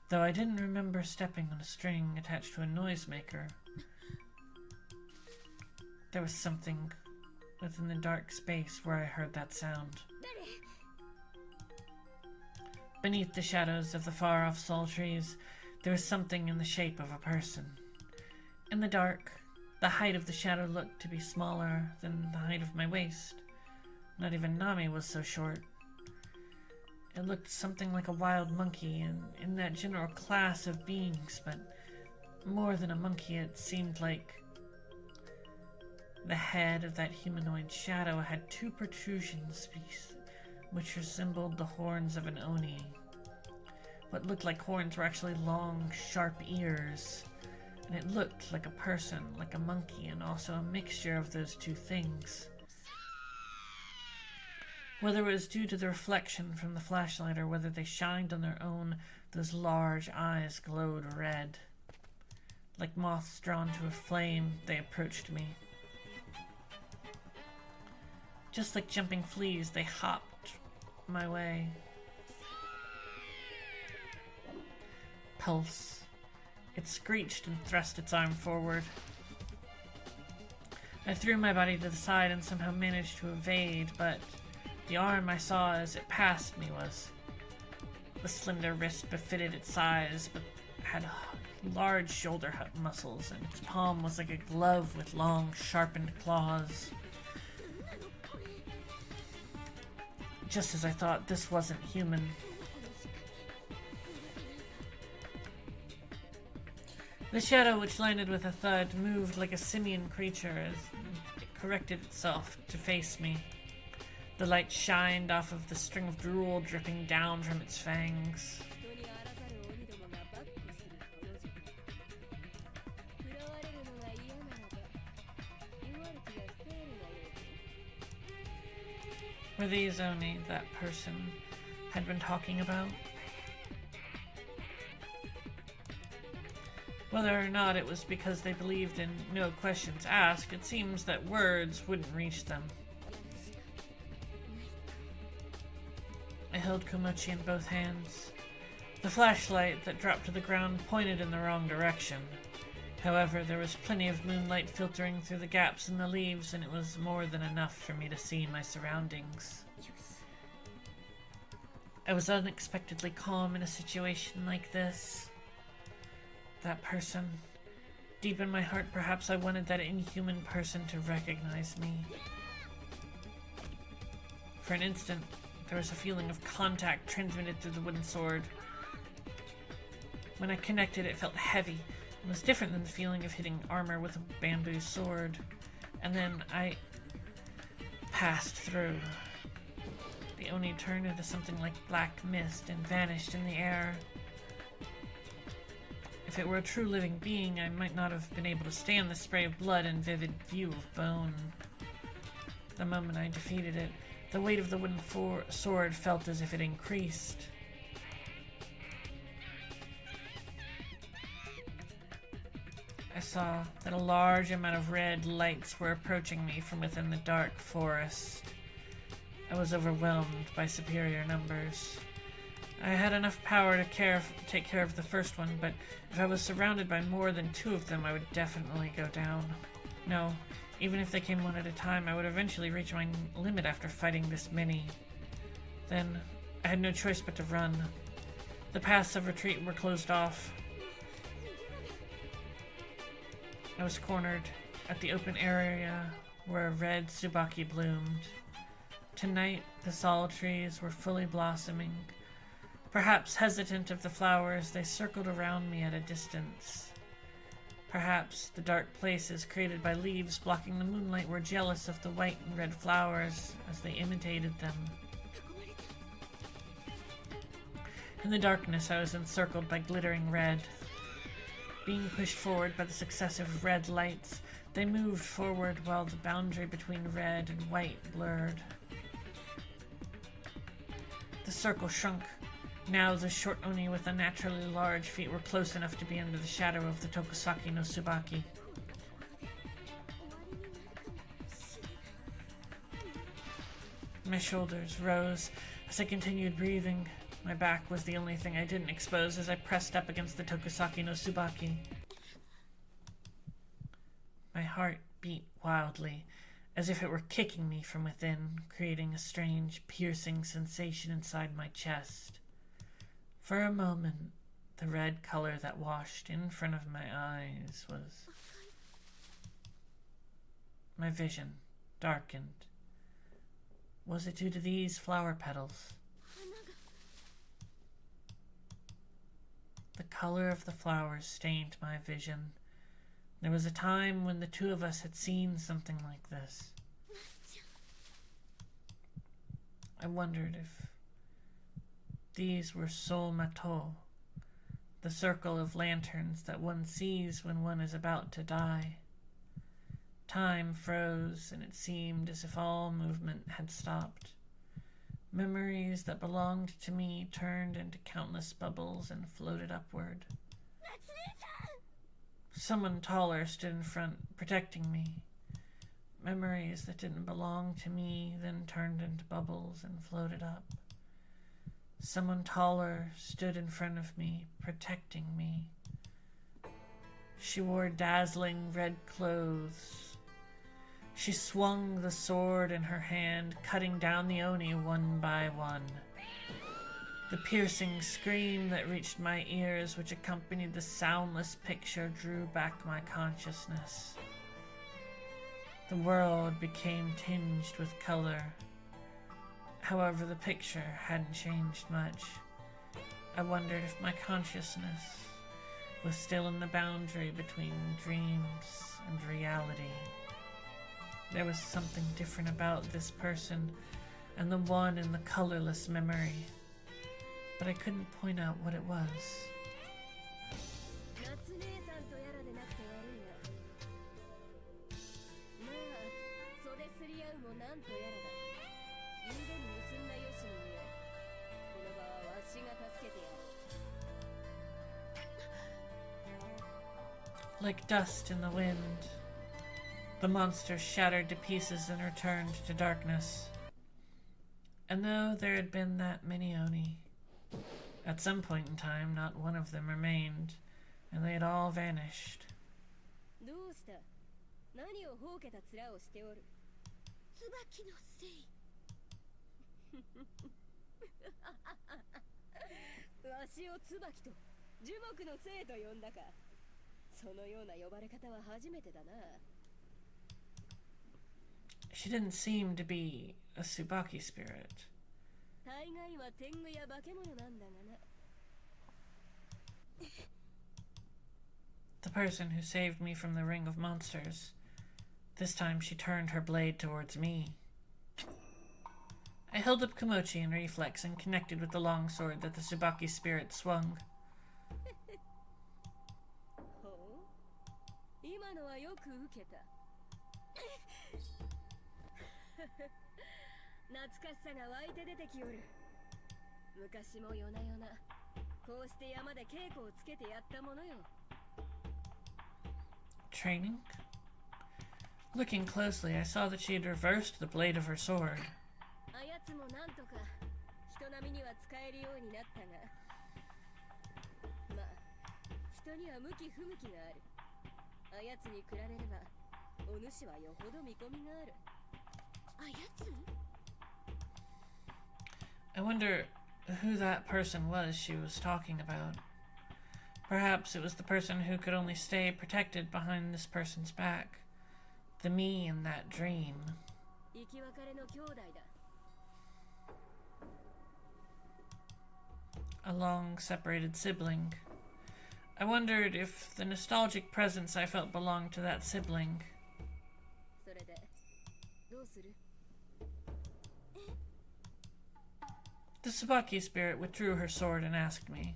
Though I didn't remember stepping on a string attached to a noisemaker. There was something within the dark space where I heard that sound. Beneath the shadows of the far-off Sal trees, there was something in the shape of a person. In the dark, the height of the shadow looked to be smaller than the height of my waist. Not even Nami was so short. It looked something like a wild monkey in that general class of beings, but more than a monkey, it seemed like the head of that humanoid shadow had 2 protrusions which resembled the horns of an oni. What looked like horns were actually long, sharp ears, and it looked like a person, like a monkey, and also a mixture of those 2 things. Whether it was due to the reflection from the flashlight or whether they shined on their own, those large eyes glowed red. Like moths drawn to a flame, they approached me. Just like jumping fleas, they hopped my way. Pulse. It screeched and thrust its arm forward. I threw my body to the side and somehow managed to evade, but the arm I saw as it passed me was... The slender wrist befitted its size, but had large shoulder muscles, and its palm was like a glove with long, sharpened claws. Just as I thought, this wasn't human. The shadow, which landed with a thud, moved like a simian creature as it corrected itself to face me. The light shined off of the string of drool dripping down from its fangs. Were these only that person had been talking about? Whether or not it was because they believed in no questions asked, it seems that words wouldn't reach them. I held Komochi in both hands. The flashlight that dropped to the ground pointed in the wrong direction. However, there was plenty of moonlight filtering through the gaps in the leaves, and it was more than enough for me to see my surroundings. I was unexpectedly calm in a situation like this. That person. Deep in my heart, perhaps I wanted that inhuman person to recognize me. For an instant, there was a feeling of contact transmitted through the wooden sword. When I connected, it felt heavy. It was different than the feeling of hitting armor with a bamboo sword. And then I passed through. The Oni turned into something like black mist and vanished in the air. If it were a true living being, I might not have been able to stand the spray of blood and vivid view of bone. The moment I defeated it, the weight of the wooden sword felt as if it increased. I saw that a large amount of red lights were approaching me from within the dark forest. I was overwhelmed by superior numbers. I had enough power to take care of the first one, but if I was surrounded by more than two of them, I would definitely go down. No, even if they came one at a time, I would eventually reach my limit after fighting this many. Then, I had no choice but to run. The paths of retreat were closed off. I was cornered at the open area where a red tsubaki bloomed. Tonight, the sol trees were fully blossoming. Perhaps hesitant of the flowers, they circled around me at a distance. Perhaps the dark places created by leaves blocking the moonlight were jealous of the white and red flowers as they imitated them. In the darkness, I was encircled by glittering red. Being pushed forward by the successive red lights, they moved forward while the boundary between red and white blurred. The circle shrunk. Now the short Oni with unnaturally large feet were close enough to be under the shadow of the Tokusaki no Tsubaki. My shoulders rose as I continued breathing. My back was the only thing I didn't expose as I pressed up against the Tokusaki no Tsubaki. My heart beat wildly, as if it were kicking me from within, creating a strange, piercing sensation inside my chest. For a moment, the red color that washed in front of my eyes was... My vision darkened. Was it due to these flower petals? The color of the flowers stained my vision. There was a time when the two of us had seen something like this. I wondered if these were Sol Mato, the circle of lanterns that one sees when one is about to die. Time froze, and it seemed as if all movement had stopped. Memories that belonged to me turned into countless bubbles and floated upward. Someone taller stood in front, protecting me. Memories that didn't belong to me then turned into bubbles and floated up. Someone taller stood in front of me, protecting me. She wore dazzling red clothes. She swung the sword in her hand, cutting down the Oni one by one. The piercing scream that reached my ears, which accompanied the soundless picture, drew back my consciousness. The world became tinged with color. However, the picture hadn't changed much. I wondered if my consciousness was still in the boundary between dreams and reality. There was something different about this person and the one in the colorless memory, but I couldn't point out what it was. Like dust in the wind, the monster shattered to pieces and returned to darkness. And though there had been that many Oni, at some point in time not one of them remained, and they had all vanished. She didn't seem to be a Tsubaki spirit. The person who saved me from the ring of monsters. This time she turned her blade towards me. I held up Komochi in reflex and connected with the long sword that the Tsubaki spirit swung. Training? Looking closely, I saw that she had reversed the blade of her sword. I wonder who that person was she was talking about. Perhaps it was the person who could only stay protected behind this person's back. The me in that dream. A long-separated sibling. I wondered if the nostalgic presence I felt belonged to that sibling. The Tsubaki spirit withdrew her sword and asked me.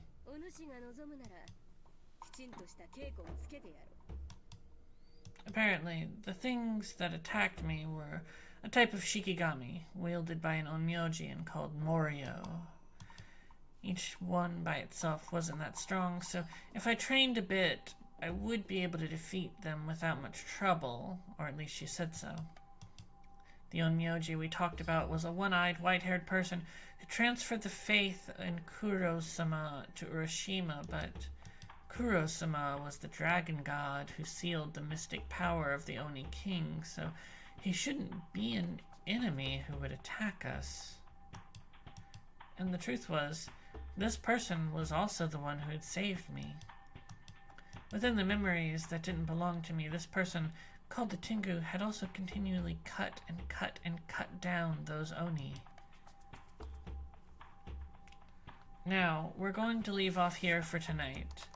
Apparently, the things that attacked me were a type of shikigami, wielded by an onmyoji and called Morio. Each one by itself wasn't that strong, so if I trained a bit, I would be able to defeat them without much trouble, or at least she said so. The onmyoji we talked about was a one-eyed, white-haired person who transferred the faith in Kuro-sama to Urashima, but Kuro-sama was the dragon god who sealed the mystic power of the Oni king, so he shouldn't be an enemy who would attack us. And the truth was, this person was also the one who had saved me. Within the memories that didn't belong to me, this person, called the Tengu, had also continually cut and cut and cut down those Oni. Now, we're going to leave off here for tonight.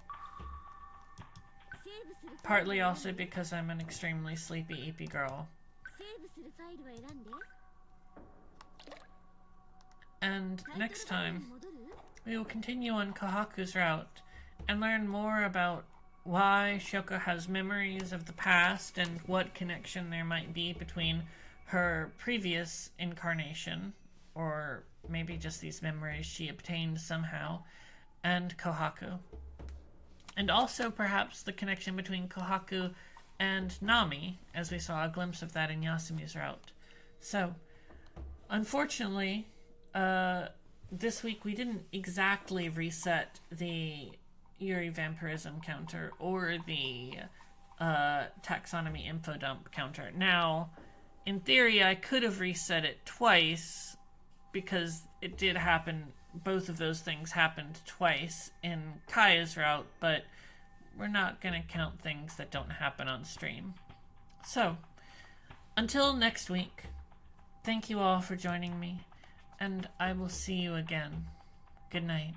Partly also because I'm an extremely sleepy, eepy girl. And next time, we will continue on Kohaku's route and learn more about why Syouko has memories of the past and what connection there might be between her previous incarnation, or maybe just these memories she obtained somehow, and Kohaku. And also perhaps the connection between Kohaku and Nami, as we saw a glimpse of that in Yasumi's route. So, unfortunately, this week we didn't exactly reset the Yuri Vampirism counter or the taxonomy info dump counter. Now, in theory, I could have reset it twice because it did happen. Both of those things happened twice in Kaya's route, but we're not going to count things that don't happen on stream. So, until next week, thank you all for joining me, and I will see you again. Good night.